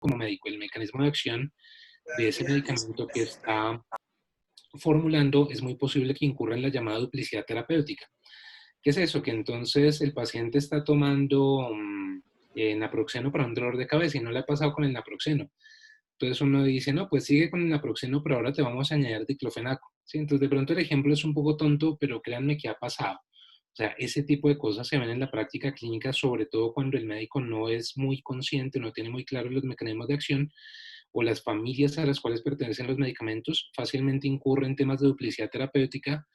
como médico el mecanismo de acción de ese medicamento que está formulando, es muy posible que incurra en la llamada duplicidad terapéutica. ¿Qué es eso? Que entonces el paciente está tomando naproxeno para un dolor de cabeza y no le ha pasado con el naproxeno. Entonces uno dice, no, pues sigue con el naproxeno, pero ahora te vamos a añadir diclofenaco. ¿Sí? Entonces de pronto el ejemplo es un poco tonto, pero créanme que ha pasado. O sea, ese tipo de cosas se ven en la práctica clínica, sobre todo cuando el médico no es muy consciente, no tiene muy claros los mecanismos de acción, o las familias a las cuales pertenecen los medicamentos fácilmente incurren en temas de duplicidad terapéutica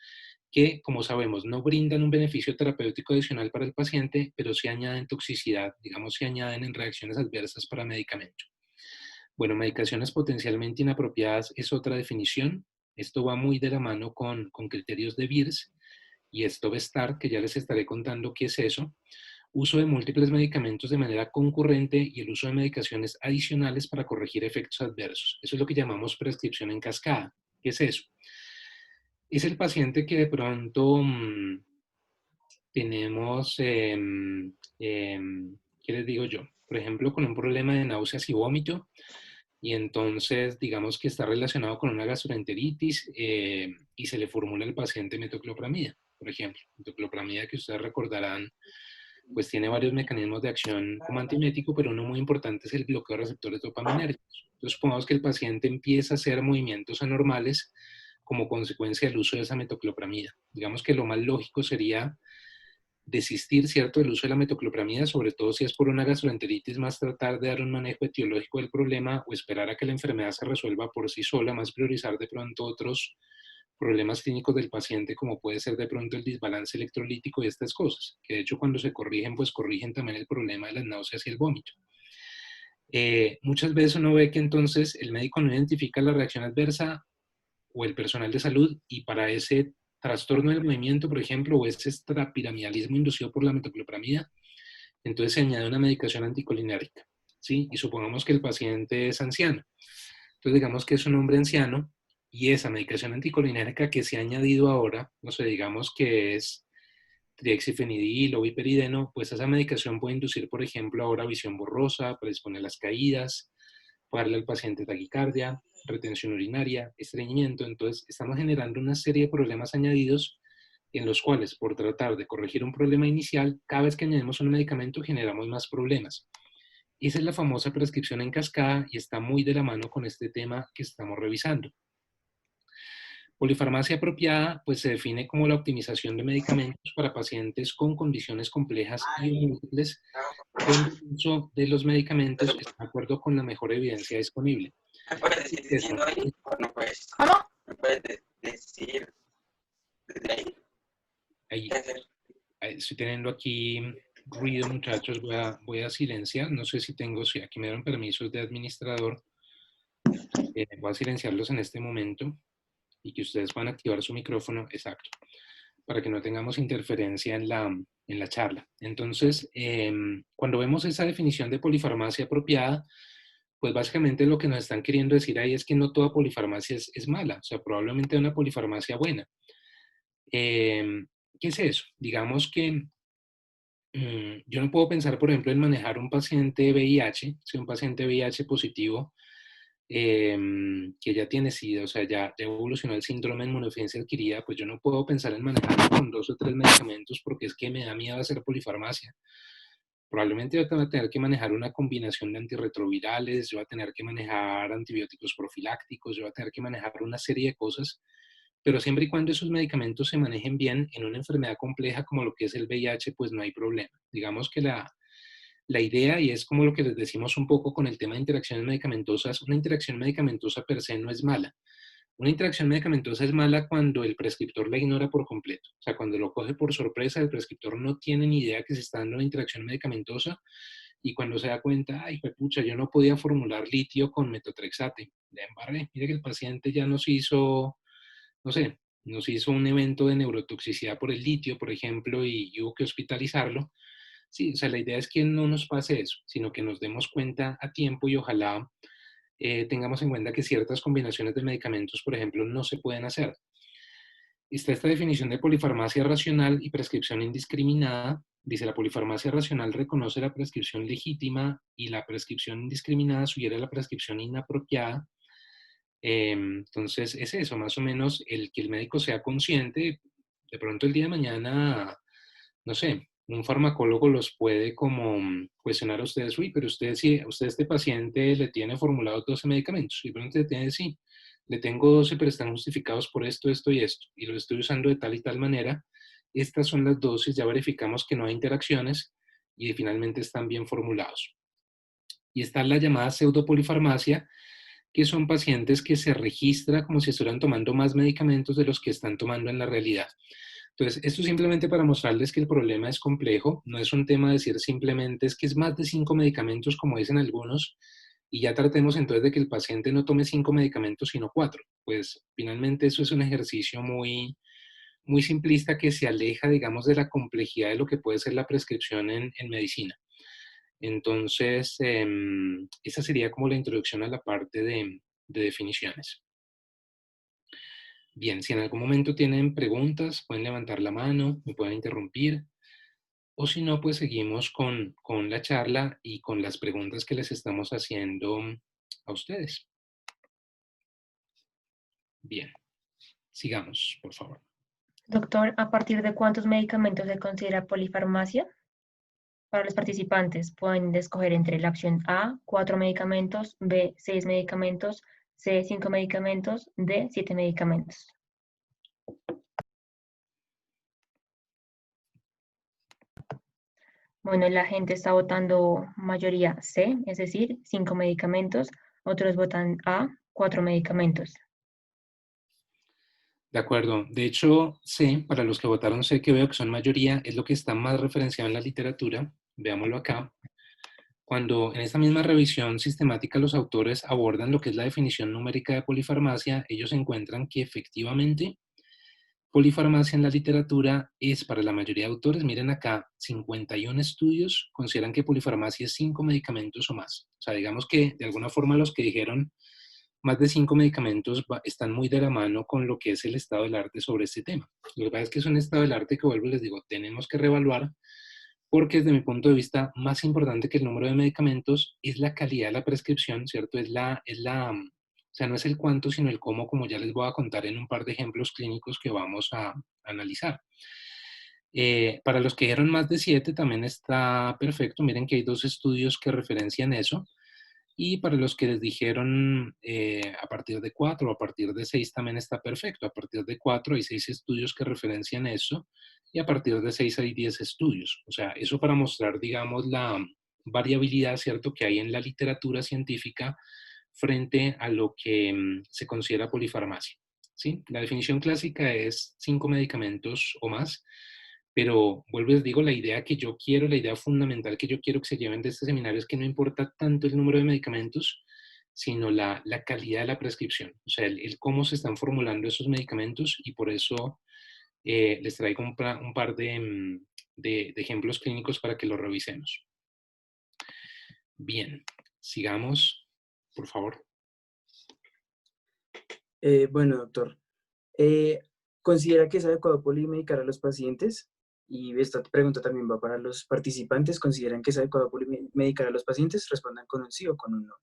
que, como sabemos, no brindan un beneficio terapéutico adicional para el paciente, pero sí añaden toxicidad, digamos, sí añaden en reacciones adversas para medicamento. Bueno, medicaciones potencialmente inapropiadas es otra definición. Esto va muy de la mano con criterios de Beers y Stovestar, que ya les estaré contando qué es eso. Uso de múltiples medicamentos de manera concurrente y el uso de medicaciones adicionales para corregir efectos adversos. Eso es lo que llamamos prescripción en cascada. ¿Qué es eso? Es el paciente que de pronto tenemos, ¿qué les digo yo? Por ejemplo, con un problema de náuseas y vómito, y entonces digamos que está relacionado con una gastroenteritis y se le formula al paciente metoclopramida, por ejemplo. Metoclopramida que ustedes recordarán, pues tiene varios mecanismos de acción como antiemético, pero uno muy importante es el bloqueo de receptores dopaminérgicos. Entonces supongamos que el paciente empieza a hacer movimientos anormales como consecuencia del uso de esa metoclopramida. Digamos que lo más lógico sería desistir, ¿cierto?, del uso de la metoclopramida, sobre todo si es por una gastroenteritis, más tratar de dar un manejo etiológico del problema o esperar a que la enfermedad se resuelva por sí sola, más priorizar de pronto otros problemas clínicos del paciente, como puede ser de pronto el desbalance electrolítico y estas cosas, que de hecho cuando se corrigen, pues corrigen también el problema de las náuseas y el vómito. Muchas veces uno ve que entonces el médico no identifica la reacción adversa o el personal de salud y para ese trastorno del movimiento, por ejemplo, o ese extrapiramidalismo inducido por la metoclopramida, entonces se añade una medicación anticolinérgica, ¿sí? Y supongamos que el paciente es anciano. Entonces digamos que es un hombre anciano y esa medicación anticolinérgica que se ha añadido ahora, no sé, digamos que es triexifenidil o viperideno, pues esa medicación puede inducir, por ejemplo, ahora visión borrosa, predisponer las caídas, puede darle al paciente taquicardia, retención urinaria, estreñimiento. Entonces, estamos generando una serie de problemas añadidos en los cuales, por tratar de corregir un problema inicial, cada vez que añadimos un medicamento generamos más problemas. Esa es la famosa prescripción en cascada y está muy de la mano con este tema que estamos revisando. Polifarmacia apropiada, pues se define como la optimización de medicamentos para pacientes con condiciones complejas y múltiples, donde el uso de los medicamentos está de acuerdo con la mejor evidencia disponible. ¿Me puedes decir Eso, diciendo ahí o no puedes? ¿Cómo? ¿Me puedes decir desde ahí? ahí, ¿Qué hacer? estoy teniendo aquí ruido, muchachos, voy a silenciar, no sé si tengo, si aquí me dieron permisos de administrador, voy a silenciarlos en este momento y que ustedes van a activar su micrófono, exacto, para que no tengamos interferencia en la charla. Entonces, cuando vemos esa definición de polifarmacia apropiada, pues básicamente lo que nos están queriendo decir ahí es que no toda polifarmacia es mala, o sea, probablemente una polifarmacia buena. ¿Qué es eso? Digamos que yo no puedo pensar, por ejemplo, en manejar un paciente VIH, si un paciente VIH positivo que ya tiene SIDA, o sea, ya evolucionó el síndrome de inmunodeficiencia adquirida, pues yo no puedo pensar en manejarlo con 2 o 3 medicamentos porque es que me da miedo hacer polifarmacia. Probablemente yo voy a tener que manejar una combinación de antirretrovirales, yo voy a tener que manejar antibióticos profilácticos, yo voy a tener que manejar una serie de cosas, pero siempre y cuando esos medicamentos se manejen bien en una enfermedad compleja como lo que es el VIH, pues no hay problema. Digamos que la idea, y es como lo que les decimos un poco con el tema de interacciones medicamentosas, una interacción medicamentosa per se no es mala. Una interacción medicamentosa es mala cuando el prescriptor la ignora por completo. O sea, cuando lo coge por sorpresa, el prescriptor no tiene ni idea que se está dando una interacción medicamentosa y cuando se da cuenta, ay, pucha, yo no podía formular litio con metotrexate. Le embarré. Mire que el paciente ya nos hizo, no sé, nos hizo un evento de neurotoxicidad por el litio, por ejemplo, y hubo que hospitalizarlo. Sí, o sea, la idea es que no nos pase eso, sino que nos demos cuenta a tiempo y ojalá tengamos en cuenta que ciertas combinaciones de medicamentos, por ejemplo, no se pueden hacer. Está esta definición de polifarmacia racional y prescripción indiscriminada, Dice, la polifarmacia racional reconoce la prescripción legítima y la prescripción indiscriminada sugiere la prescripción inapropiada. Entonces, es eso, más o menos, el que el médico sea consciente, de pronto el día de mañana, no sé, un farmacólogo los puede como cuestionar a ustedes, uy, pero usted, si usted este paciente le tiene formulados 12 medicamentos, y de pronto le tiene, sí, le tengo 12, pero están justificados por esto, esto y esto, y los estoy usando de tal y tal manera, estas son las dosis, ya verificamos que no hay interacciones y finalmente están bien formulados. Y está la llamada pseudopolifarmacia, que son pacientes que se registra como si estuvieran tomando más medicamentos de los que están tomando en la realidad. Entonces, esto simplemente para mostrarles que el problema es complejo, no es un tema de decir simplemente es que es más de 5 medicamentos, como dicen algunos, y ya tratemos entonces de que el paciente no tome 5 medicamentos, sino 4. Pues finalmente eso es un ejercicio muy simplista que se aleja, digamos, de la complejidad de lo que puede ser la prescripción en medicina. Entonces, esa sería como la introducción a la parte de definiciones. Bien, si en algún momento tienen preguntas, pueden levantar la mano, me pueden interrumpir, o si no, pues seguimos con la charla y con las preguntas que les estamos haciendo a ustedes. Bien, sigamos, por favor. Doctor, ¿a partir de cuántos medicamentos se considera polifarmacia? Para los participantes pueden escoger entre la opción A, 4 medicamentos, B, 6 medicamentos, C, 5 medicamentos, D, 7 medicamentos. Bueno, la gente está votando mayoría C, es decir, 5 medicamentos. Otros votan A, 4 medicamentos. De acuerdo. De hecho, C, para los que votaron C, que veo que son mayoría, es lo que está más referenciado en la literatura. Veámoslo acá. Cuando en esta misma revisión sistemática los autores abordan lo que es la definición numérica de polifarmacia, ellos encuentran que efectivamente polifarmacia en la literatura es para la mayoría de autores, miren acá, 51 estudios consideran que polifarmacia es 5 medicamentos o más. O sea, digamos que de alguna forma los que dijeron más de 5 medicamentos están muy de la mano con lo que es el estado del arte sobre este tema. Lo que pasa es que es un estado del arte que vuelvo y les digo, tenemos que reevaluar porque desde mi punto de vista, más importante que el número de medicamentos es la calidad de la prescripción, ¿cierto? O sea, no es el cuánto, sino el cómo, como ya les voy a contar en un par de ejemplos clínicos que vamos a analizar. Para los que dijeron más de 7 también está perfecto. Miren que hay 2 estudios que referencian eso. Y para los que les dijeron a partir de 4 o a partir de 6 también está perfecto. A partir de 4 hay 6 estudios que referencian eso y a partir de 6 hay 10 estudios. O sea, eso para mostrar, digamos, la variabilidad, ¿cierto?, que hay en la literatura científica frente a lo que se considera polifarmacia. ¿Sí? La definición clásica es 5 medicamentos o más, pero vuelvo y les digo, la idea que yo quiero, la idea fundamental que yo quiero que se lleven de este seminario es que no importa tanto el número de medicamentos, sino la calidad de la prescripción, o sea, el cómo se están formulando esos medicamentos y por eso les traigo un par de ejemplos clínicos para que los revisemos. Bien, sigamos, por favor. Bueno, doctor, ¿considera que es adecuado polimedicar a los pacientes? Y esta pregunta también va para los participantes. ¿Consideran que es adecuado polimedicar a los pacientes? Respondan con un sí o con un no.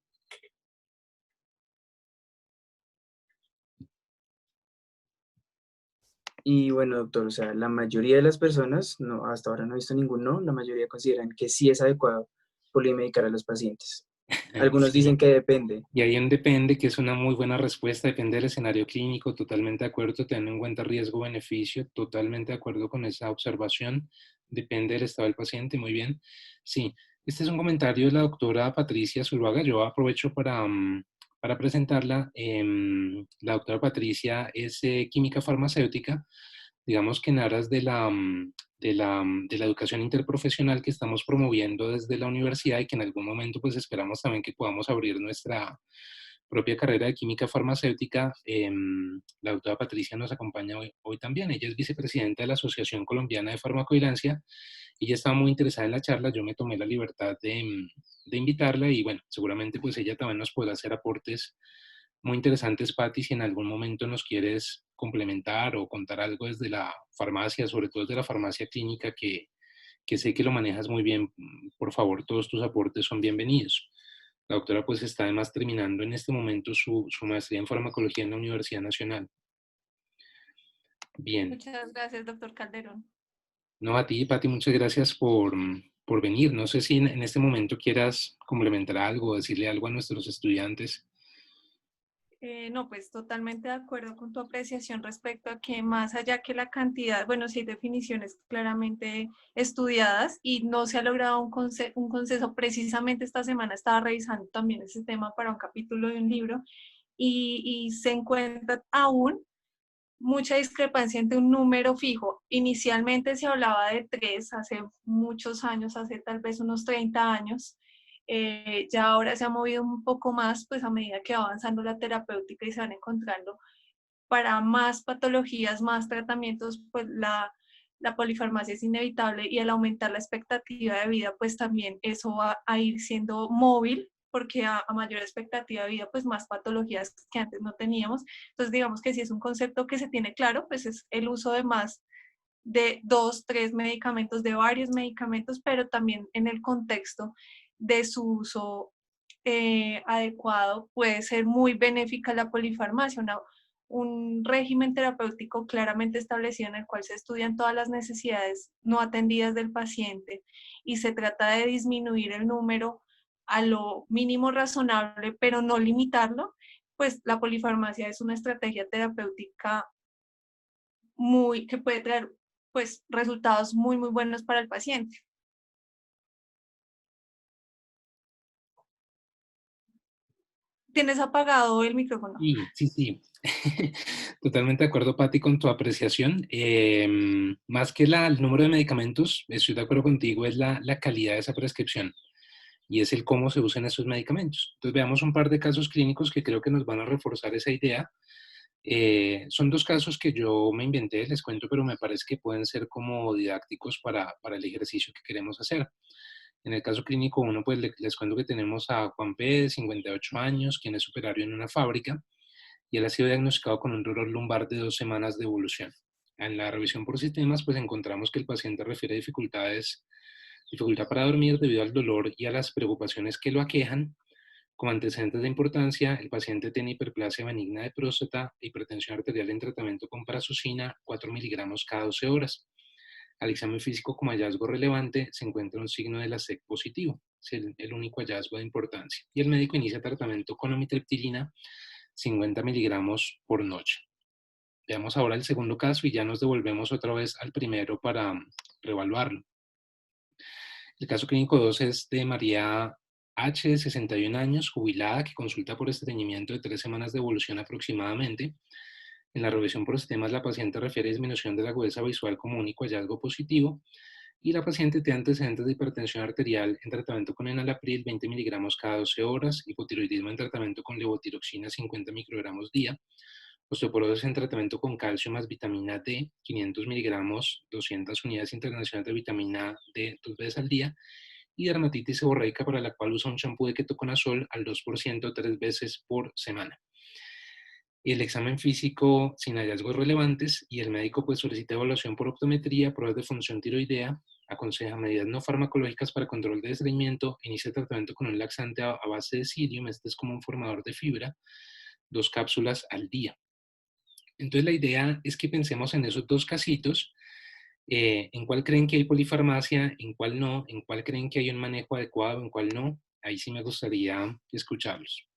Y bueno, doctor, o sea, la mayoría de las personas, no, hasta ahora no he visto ningún no, la mayoría consideran que sí es adecuado polimedicar a los pacientes. Algunos Sí. dicen que depende. Y ahí en depende, que es una muy buena respuesta, depende del escenario clínico, totalmente de acuerdo, teniendo en cuenta riesgo-beneficio, totalmente de acuerdo con esa observación, depende del estado del paciente, muy bien. Sí, este es un comentario de la doctora Patricia Zuluaga, yo aprovecho para presentarla. La doctora Patricia es química farmacéutica, digamos que en aras de la educación interprofesional que estamos promoviendo desde la universidad y que en algún momento pues esperamos también que podamos abrir nuestra propia carrera de química farmacéutica. La doctora Patricia nos acompaña hoy también. Ella es vicepresidenta de la Asociación Colombiana de Farmacovigilancia. Ella estaba muy interesada en la charla, yo me tomé la libertad de invitarla y bueno, seguramente pues ella también nos podrá hacer aportes muy interesantes, Patti, si en algún momento nos quieres complementar o contar algo desde la farmacia, sobre todo desde la farmacia clínica, que que sé que lo manejas muy bien. Por favor, todos tus aportes son bienvenidos. La doctora pues está además terminando en este momento su maestría en farmacología en la Universidad Nacional. Bien. Muchas gracias, doctor Calderón. No, a ti, Pati, muchas gracias por venir. No sé si en este momento quieras complementar algo, decirle algo a nuestros estudiantes. No, pues totalmente de acuerdo con tu apreciación respecto a que más allá que la cantidad, bueno, sí hay definiciones claramente estudiadas y no se ha logrado un consenso. Precisamente esta semana estaba revisando también ese tema para un capítulo de un libro y se encuentra aún mucha discrepancia entre un número fijo. Inicialmente se hablaba de 3 hace muchos años, hace tal vez unos 30 años. Ya ahora se ha movido un poco más, pues a medida que va avanzando la terapéutica y se van encontrando para más patologías, más tratamientos, pues la polifarmacia es inevitable y al aumentar la expectativa de vida, pues también eso va a ir siendo móvil porque a mayor expectativa de vida, pues más patologías que antes no teníamos. Entonces, digamos que si es un concepto que se tiene claro, pues es el uso de más de 2, 3 medicamentos, de varios medicamentos, pero también en el contexto de su uso adecuado puede ser muy benéfica la polifarmacia, un régimen terapéutico claramente establecido en el cual se estudian todas las necesidades no atendidas del paciente y se trata de disminuir el número a lo mínimo razonable, pero no limitarlo, pues la polifarmacia es una estrategia terapéutica que puede traer pues resultados muy buenos para el paciente. ¿Tienes apagado el micrófono? Sí. Totalmente de acuerdo, Pati, con tu apreciación. Más que el número de medicamentos, estoy de acuerdo contigo, es la calidad de esa prescripción y es el cómo se usan esos medicamentos. Entonces veamos un par de casos clínicos que creo que nos van a reforzar esa idea. Son 2 casos que yo me inventé, les cuento, pero me parece que pueden ser como didácticos para el ejercicio que queremos hacer. En el caso clínico 1, pues les cuento que tenemos a Juan P., de 58 años, quien es operario en una fábrica, y él ha sido diagnosticado con un dolor lumbar de 2 semanas de evolución. En la revisión por sistemas, pues encontramos que el paciente refiere dificultad para dormir debido al dolor y a las preocupaciones que lo aquejan. Como antecedentes de importancia, el paciente tiene hiperplasia benigna de próstata, hipertensión arterial en tratamiento con prazosin, 4 miligramos cada 12 horas. Al examen físico como hallazgo relevante se encuentra un signo de la SEC positivo, es el único hallazgo de importancia. Y el médico inicia tratamiento con amitriptilina, 50 miligramos por noche. Veamos ahora el segundo caso y ya nos devolvemos otra vez al primero para reevaluarlo. El caso clínico 2 es de María H., de 61 años, jubilada, que consulta por estreñimiento de 3 semanas de evolución aproximadamente. En la revisión por sistemas, la paciente refiere disminución de la agudeza visual como único hallazgo positivo y la paciente tiene antecedentes de hipertensión arterial en tratamiento con enalapril, 20 miligramos cada 12 horas, hipotiroidismo en tratamiento con levotiroxina, 50 microgramos día, osteoporosis en tratamiento con calcio más vitamina D, 500 miligramos, 200 unidades internacionales de vitamina D 2 veces al día, y dermatitis seborreica, para la cual usa un champú de ketoconazol al 2% 3 veces por semana. El examen físico sin hallazgos relevantes y el médico pues solicita evaluación por optometría, pruebas de función tiroidea, aconseja medidas no farmacológicas para control de estreñimiento, inicia tratamiento con un laxante a base de psyllium, este es como un formador de fibra, 2 cápsulas al día. Entonces la idea es que pensemos en esos 2 casitos, en cuál creen que hay polifarmacia, en cuál no, en cuál creen que hay un manejo adecuado, en cuál no. Ahí sí me gustaría escucharlos.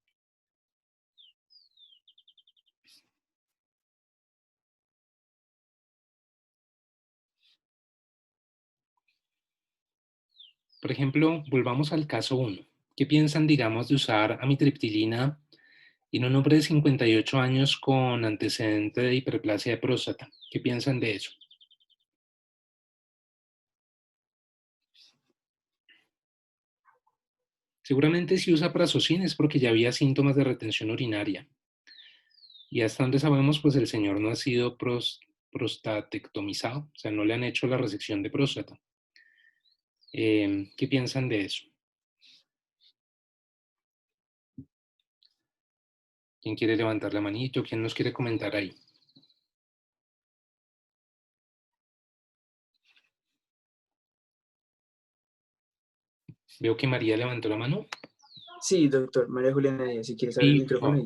Por ejemplo, volvamos al caso 1. ¿Qué piensan, digamos, de usar amitriptilina en un hombre de 58 años con antecedente de hiperplasia de próstata? ¿Qué piensan de eso? Seguramente si usa prazosin es porque ya había síntomas de retención urinaria. Y hasta donde sabemos, pues el señor no ha sido prostatectomizado, o sea, no le han hecho la resección de próstata. ¿Qué piensan de eso? ¿Quién quiere levantar la manito? ¿Quién nos quiere comentar ahí? Veo que María levantó la mano. Sí, doctor, María Juliana Díaz, si quieres abrir el Sí, micrófono.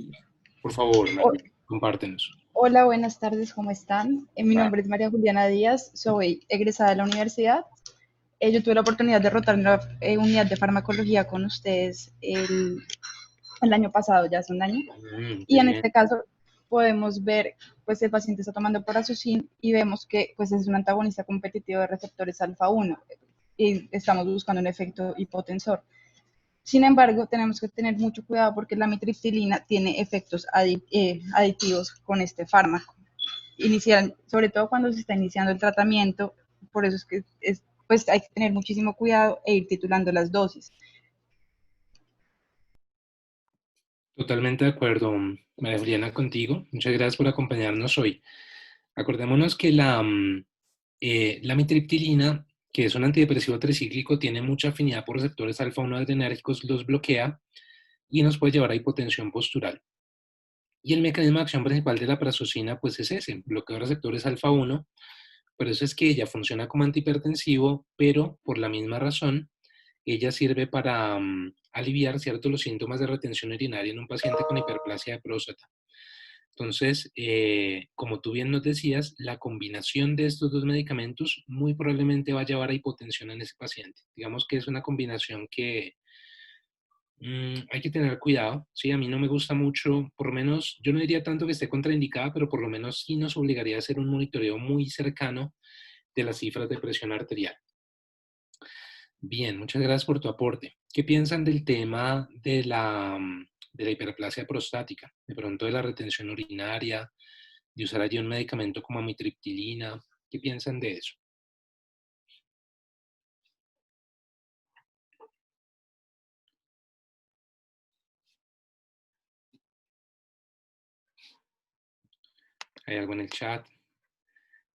por favor, Ho- María, compártenos. Hola, buenas tardes, ¿cómo están? Mi Va. nombre es María Juliana Díaz, soy egresada de la universidad. Yo tuve la oportunidad de rotar en la unidad de farmacología con ustedes el año pasado, ya hace un año. Qué Y en bien. este caso podemos ver, pues el paciente está tomando Prazosin y vemos que pues es un antagonista competitivo de receptores alfa-1 y estamos buscando un efecto hipotensor. Sin embargo, tenemos que tener mucho cuidado porque la mitriptilina tiene efectos aditivos con este fármaco. Inicial, sobre todo cuando se está iniciando el tratamiento, por eso es que pues hay que tener muchísimo cuidado e ir titulando las dosis. Totalmente de acuerdo, María Juliana, contigo. Muchas gracias por acompañarnos hoy. Acordémonos que la mitriptilina, que es un antidepresivo tricíclico, tiene mucha afinidad por receptores alfa-1 adrenérgicos, los bloquea y nos puede llevar a hipotensión postural. Y el mecanismo de acción principal de la prazosina, pues es ese, bloqueo de receptores alfa-1. Por eso es que ella funciona como antihipertensivo, pero por la misma razón, ella sirve para aliviar ciertos los síntomas de retención urinaria en un paciente con hiperplasia de próstata. Entonces, como tú bien nos decías, la combinación de estos dos medicamentos muy probablemente va a llevar a hipotensión en ese paciente. Digamos que es una combinación que hay que tener cuidado, ¿sí? A mí no me gusta mucho, por lo menos, yo no diría tanto que esté contraindicada, pero por lo menos sí nos obligaría a hacer un monitoreo muy cercano de las cifras de presión arterial. Bien, muchas gracias por tu aporte. ¿Qué piensan del tema de la hiperplasia prostática? De pronto de la retención urinaria, de usar allí un medicamento como amitriptilina. ¿Qué piensan de eso? ¿Hay algo en el chat?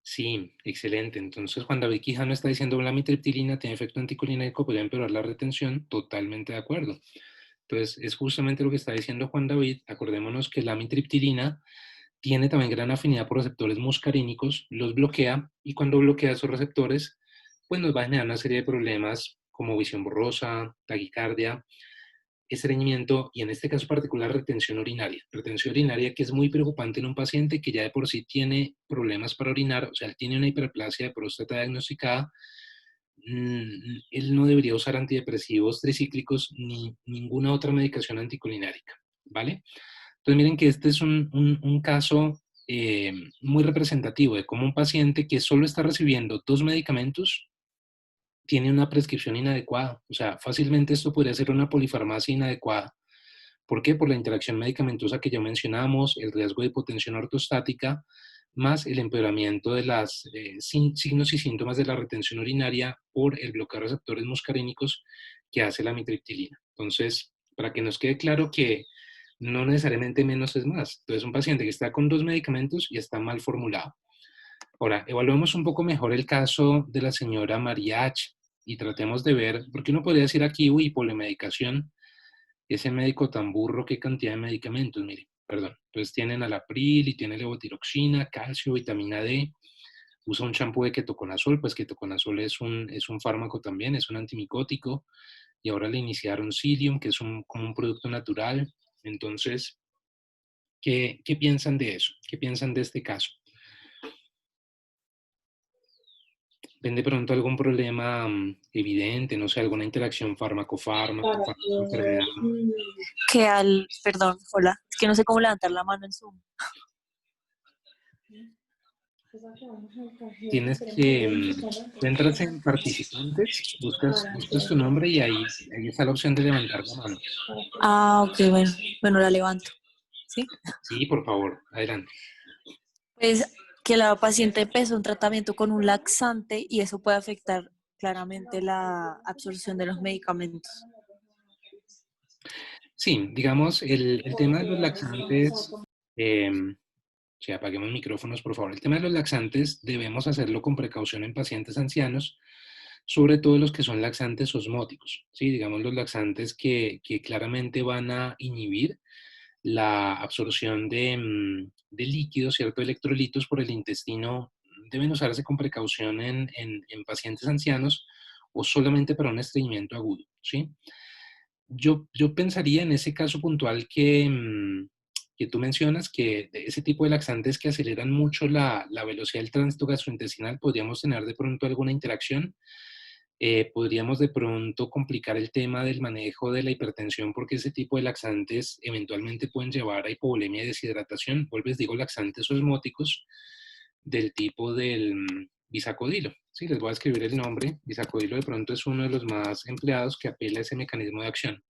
Sí, excelente. Entonces, Juan David Quijano está diciendo la amitriptilina tiene efecto anticolinérgico, puede empeorar la retención. Totalmente de acuerdo. Entonces, es justamente lo que está diciendo Juan David. Acordémonos que la amitriptilina tiene también gran afinidad por receptores muscarínicos, los bloquea y cuando bloquea esos receptores, pues nos va a generar una serie de problemas como visión borrosa, taquicardia, estreñimiento y en este caso particular retención urinaria. Retención urinaria que es muy preocupante en un paciente que ya de por sí tiene problemas para orinar, o sea, él tiene una hiperplasia de próstata diagnosticada. Él no debería usar antidepresivos tricíclicos ni ninguna otra medicación anticolinérica, ¿vale? Entonces miren que este es un caso muy representativo de cómo un paciente que solo está recibiendo dos medicamentos tiene una prescripción inadecuada. O sea, fácilmente esto podría ser una polifarmacia inadecuada. ¿Por qué? Por la interacción medicamentosa que ya mencionamos, el riesgo de hipotensión ortostática, más el empeoramiento de los signos y síntomas de la retención urinaria por el bloqueo de receptores muscarínicos que hace la mitriptilina. Entonces, para que nos quede claro que no necesariamente menos es más. Entonces, un paciente que está con dos medicamentos y está mal formulado. Ahora, evaluemos un poco mejor el caso de la señora María H. y tratemos de ver, porque uno podría decir aquí, uy, polimedicación, ese médico tan burro, qué cantidad de medicamentos, mire, perdón. Entonces tienen alapril y tiene levotiroxina, calcio, vitamina D, usa un champú de ketoconazol, pues ketoconazol es un fármaco también, es un antimicótico, y ahora le iniciaron Psyllium, que es como un producto natural. Entonces, ¿qué piensan de eso? ¿Qué piensan de este caso? ¿Ven de pronto algún problema evidente, no sé, alguna interacción fármaco-fármaco, fármaco-enfermedad? Perdón, hola, es que no sé cómo levantar la mano en Zoom. Tienes que, tú entras en participantes, buscas tu nombre y ahí está la opción de levantar la mano. Ah, ok, bueno, la levanto, ¿sí? Sí, por favor, adelante. Pues que la paciente empezó un tratamiento con un laxante y eso puede afectar claramente la absorción de los medicamentos. Sí, digamos, el tema de los laxantes, si apaguemos micrófonos, por favor. El tema de los laxantes debemos hacerlo con precaución en pacientes ancianos, sobre todo los que son laxantes osmóticos, ¿sí? Digamos, los laxantes que claramente van a inhibir la absorción de líquidos, ¿cierto? Electrolitos por el intestino, deben usarse con precaución en pacientes ancianos o solamente para un estreñimiento agudo, ¿sí? Yo pensaría en ese caso puntual que tú mencionas, que de ese tipo de laxantes que aceleran mucho la velocidad del tránsito gastrointestinal, podríamos tener de pronto alguna interacción. Podríamos de pronto complicar el tema del manejo de la hipertensión porque ese tipo de laxantes eventualmente pueden llevar a hipovolemia y deshidratación. Vuelves, digo, laxantes osmóticos del tipo del bisacodilo. Sí, les voy a escribir el nombre. Bisacodilo de pronto es uno de los más empleados que apela a ese mecanismo de acción.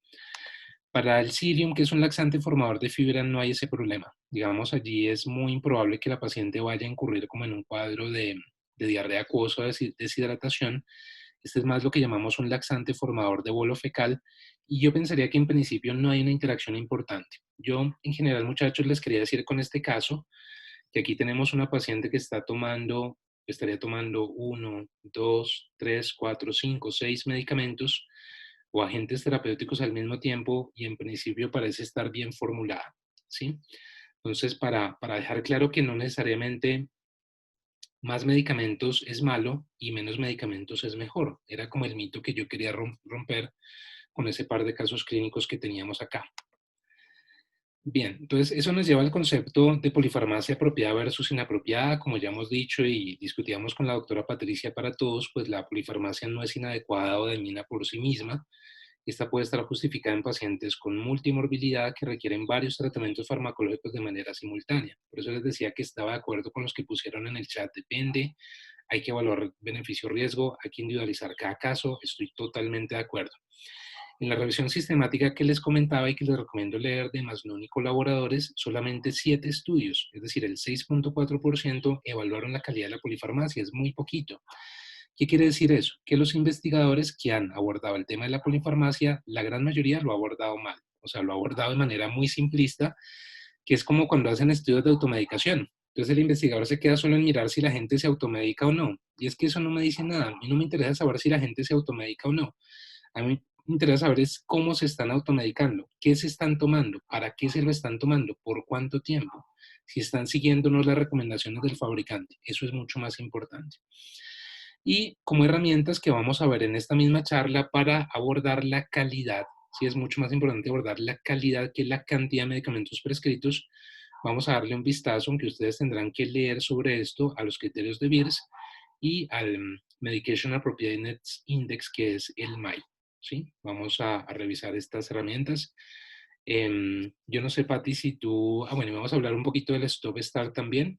Para el psyllium, que es un laxante formador de fibra, no hay ese problema. Digamos, allí es muy improbable que la paciente vaya a incurrir como en un cuadro de diarrea acuosa o de deshidratación. Este es más lo que llamamos un laxante formador de bolo fecal y yo pensaría que en principio no hay una interacción importante. Yo, en general, muchachos, les quería decir con este caso que aquí tenemos una paciente que estaría tomando 1, 2, 3, 4, 5, 6 medicamentos o agentes terapéuticos al mismo tiempo y en principio parece estar bien formulada, ¿sí? Entonces, para dejar claro que no necesariamente más medicamentos es malo y menos medicamentos es mejor. Era como el mito que yo quería romper con ese par de casos clínicos que teníamos acá. Bien, entonces eso nos lleva al concepto de polifarmacia apropiada versus inapropiada. Como ya hemos dicho y discutíamos con la doctora Patricia para todos, pues la polifarmacia no es inadecuada o dañina por sí misma. Esta puede estar justificada en pacientes con multimorbilidad que requieren varios tratamientos farmacológicos de manera simultánea. Por eso les decía que estaba de acuerdo con los que pusieron en el chat, depende, hay que evaluar beneficio-riesgo, hay que individualizar cada caso, estoy totalmente de acuerdo. En la revisión sistemática que les comentaba y que les recomiendo leer de Masnun y colaboradores, solamente 7 estudios, es decir, el 6.4% evaluaron la calidad de la polifarmacia, es muy poquito. ¿Qué quiere decir eso? Que los investigadores que han abordado el tema de la polifarmacia, la gran mayoría lo ha abordado mal, o sea, lo ha abordado de manera muy simplista, que es como cuando hacen estudios de automedicación. Entonces el investigador se queda solo en mirar si la gente se automedica o no. Y es que eso no me dice nada. A mí no me interesa saber si la gente se automedica o no. A mí me interesa saber es cómo se están automedicando, qué se están tomando, para qué se lo están tomando, por cuánto tiempo, si están siguiendo o no las recomendaciones del fabricante. Eso es mucho más importante. Y como herramientas que vamos a ver en esta misma charla para abordar la calidad, sí es mucho más importante abordar la calidad que la cantidad de medicamentos prescritos, vamos a darle un vistazo, aunque ustedes tendrán que leer sobre esto, a los criterios de Beers y al Medication Appropriateness Index, que es el MAI. ¿Sí? Vamos a revisar estas herramientas. Yo no sé, Patti, si tú... bueno, vamos a hablar un poquito del Stop Start también.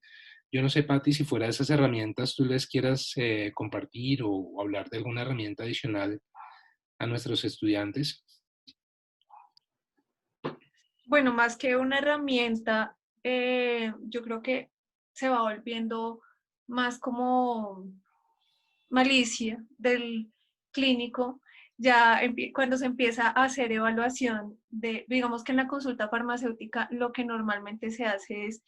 Yo no sé, Patti, si fuera de esas herramientas tú les quieras compartir o hablar de alguna herramienta adicional a nuestros estudiantes. Bueno, más que una herramienta, yo creo que se va volviendo más como malicia del clínico, ya cuando se empieza a hacer evaluación de, digamos que en la consulta farmacéutica lo que normalmente se hace es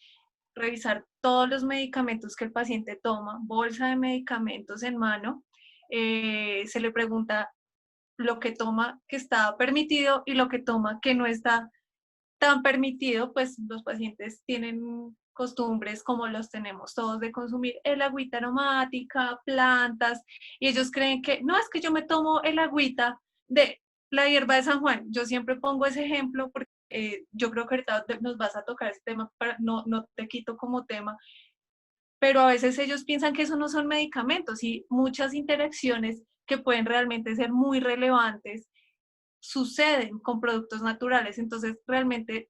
revisar todos los medicamentos que el paciente toma, bolsa de medicamentos en mano, se le pregunta lo que toma que está permitido y lo que toma que no está tan permitido, pues los pacientes tienen costumbres como los tenemos todos de consumir el agüita aromática, plantas, y ellos creen que, no, es que yo me tomo el agüita de la hierba de San Juan. Yo siempre pongo ese ejemplo porque yo creo que ahorita nos vas a tocar ese tema, no te quito como tema, pero a veces ellos piensan que eso no son medicamentos y muchas interacciones que pueden realmente ser muy relevantes suceden con productos naturales. Entonces, realmente,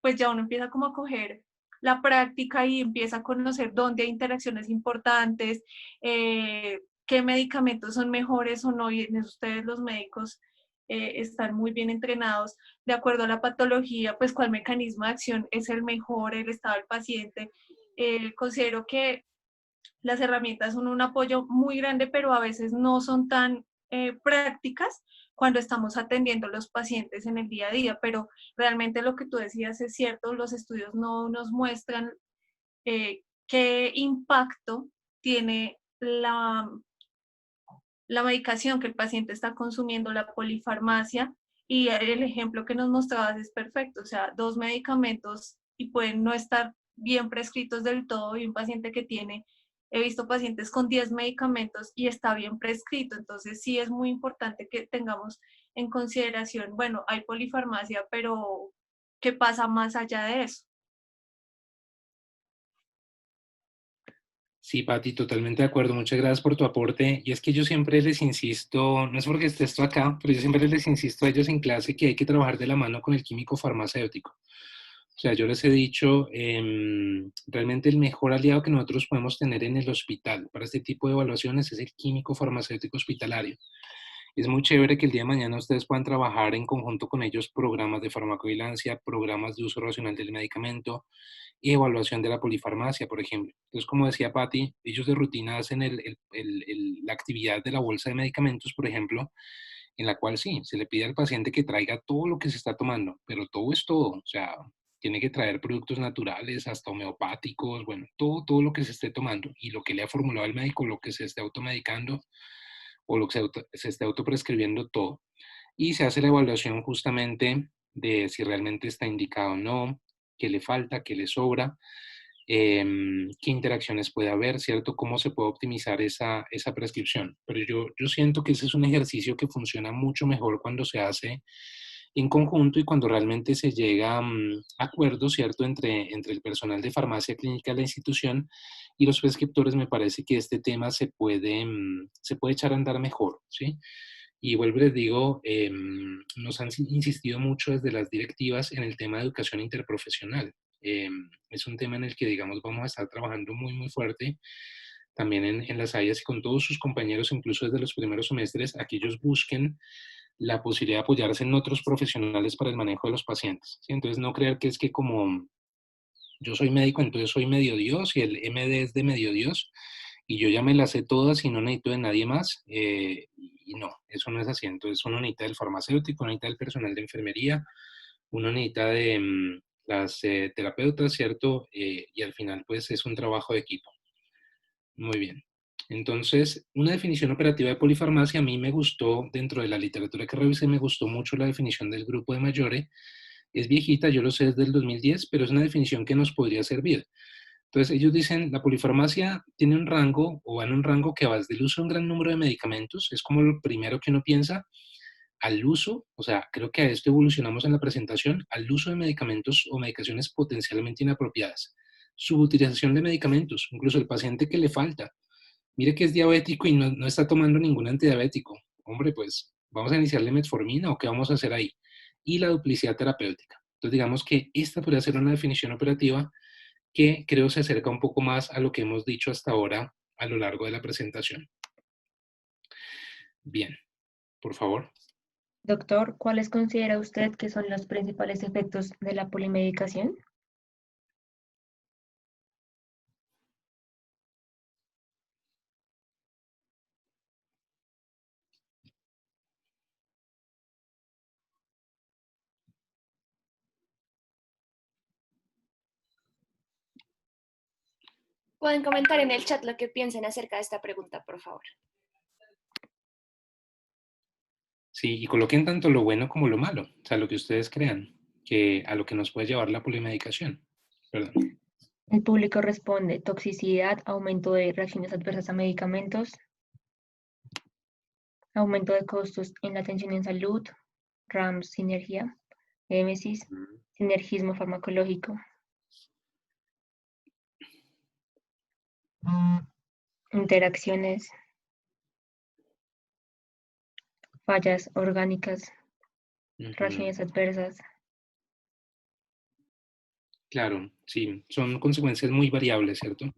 pues ya uno empieza como a coger la práctica y empieza a conocer dónde hay interacciones importantes, qué medicamentos son mejores o no, y en eso ustedes los médicos están muy bien entrenados de acuerdo a la patología, pues cuál mecanismo de acción es el mejor, el estado del paciente. Considero que las herramientas son un apoyo muy grande, pero a veces no son tan prácticas cuando estamos atendiendo a los pacientes en el día a día, pero realmente lo que tú decías es cierto, los estudios no nos muestran qué impacto tiene la medicación que el paciente está consumiendo, la polifarmacia, y el ejemplo que nos mostrabas es perfecto, o sea, 2 medicamentos y pueden no estar bien prescritos del todo, y un paciente que tiene he visto pacientes con 10 medicamentos y está bien prescrito. Entonces sí es muy importante que tengamos en consideración, bueno, hay polifarmacia, pero ¿qué pasa más allá de eso? Sí, Pati, totalmente de acuerdo. Muchas gracias por tu aporte. Y es que yo siempre les insisto, no es porque esté esto acá, pero yo siempre les insisto a ellos en clase que hay que trabajar de la mano con el químico farmacéutico. O sea, yo les he dicho, realmente el mejor aliado que nosotros podemos tener en el hospital para este tipo de evaluaciones es el químico farmacéutico hospitalario. Es muy chévere que el día de mañana ustedes puedan trabajar en conjunto con ellos programas de farmacovigilancia, programas de uso racional del medicamento y evaluación de la polifarmacia, por ejemplo. Entonces, como decía Patti, ellos de rutina hacen la actividad de la bolsa de medicamentos, por ejemplo, en la cual sí, se le pide al paciente que traiga todo lo que se está tomando, pero todo es todo, o sea, tiene que traer productos naturales, hasta homeopáticos, bueno, todo lo que se esté tomando y lo que le ha formulado el médico, lo que se esté automedicando o lo que se esté autoprescribiendo, todo. Y se hace la evaluación justamente de si realmente está indicado o no, qué le falta, qué le sobra, qué interacciones puede haber, ¿cierto? Cómo se puede optimizar esa prescripción. Pero yo siento que ese es un ejercicio que funciona mucho mejor cuando se hace en conjunto y cuando realmente se llega a acuerdos, ¿cierto?, entre el personal de farmacia clínica de la institución y los prescriptores. Me parece que este tema se puede echar a andar mejor, ¿sí? Y vuelvo y les digo, nos han insistido mucho desde las directivas en el tema de educación interprofesional. Es un tema en el que, digamos, vamos a estar trabajando muy, muy fuerte también en las áreas y con todos sus compañeros, incluso desde los primeros semestres, a que ellos busquen la posibilidad de apoyarse en otros profesionales para el manejo de los pacientes, ¿sí? Entonces, no creer que es que como yo soy médico, entonces soy medio Dios y el MD es de medio Dios y yo ya me las sé todas y no necesito de nadie más. Y no, eso no es así. Entonces uno necesita del farmacéutico, uno necesita del personal de enfermería, uno necesita de las terapeutas, ¿cierto? Y al final pues es un trabajo de equipo. Muy bien. Entonces, una definición operativa de polifarmacia a mí me gustó, dentro de la literatura que revisé, me gustó mucho la definición del grupo de Mayore. Es viejita, yo lo sé, es del 2010, pero es una definición que nos podría servir. Entonces, ellos dicen, la polifarmacia tiene un rango, o va en un rango que va desde el uso de un gran número de medicamentos, es como lo primero que uno piensa, al uso, o sea, creo que a esto evolucionamos en la presentación, al uso de medicamentos o medicaciones potencialmente inapropiadas, subutilización de medicamentos, incluso el paciente que le falta, mire que es diabético y no está tomando ningún antidiabético, hombre, pues vamos a iniciarle metformina o qué vamos a hacer ahí, y la duplicidad terapéutica. Entonces, digamos que esta podría ser una definición operativa que creo se acerca un poco más a lo que hemos dicho hasta ahora a lo largo de la presentación. Bien, por favor. Doctor, ¿cuáles considera usted que son los principales efectos de la polimedicación? Pueden comentar en el chat lo que piensen acerca de esta pregunta, por favor. Sí, y coloquen tanto lo bueno como lo malo, o sea, lo que ustedes crean, que a lo que nos puede llevar la polimedicación. Perdón. El público responde toxicidad, aumento de reacciones adversas a medicamentos, aumento de costos en la atención en salud, RAMS, sinergia, émesis, sinergismo farmacológico, interacciones, fallas orgánicas, reacciones adversas. Claro, sí, son consecuencias muy variables, ¿cierto?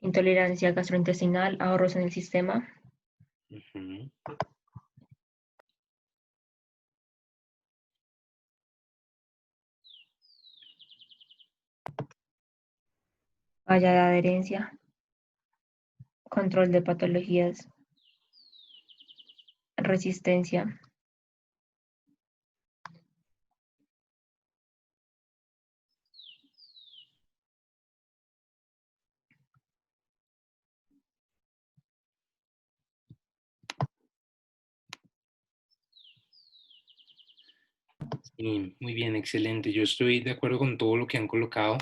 Intolerancia gastrointestinal, ahorros en el sistema, Ujú. falla de adherencia, control de patologías, resistencia, Sí, muy bien, excelente. Yo estoy de acuerdo con todo lo que han colocado.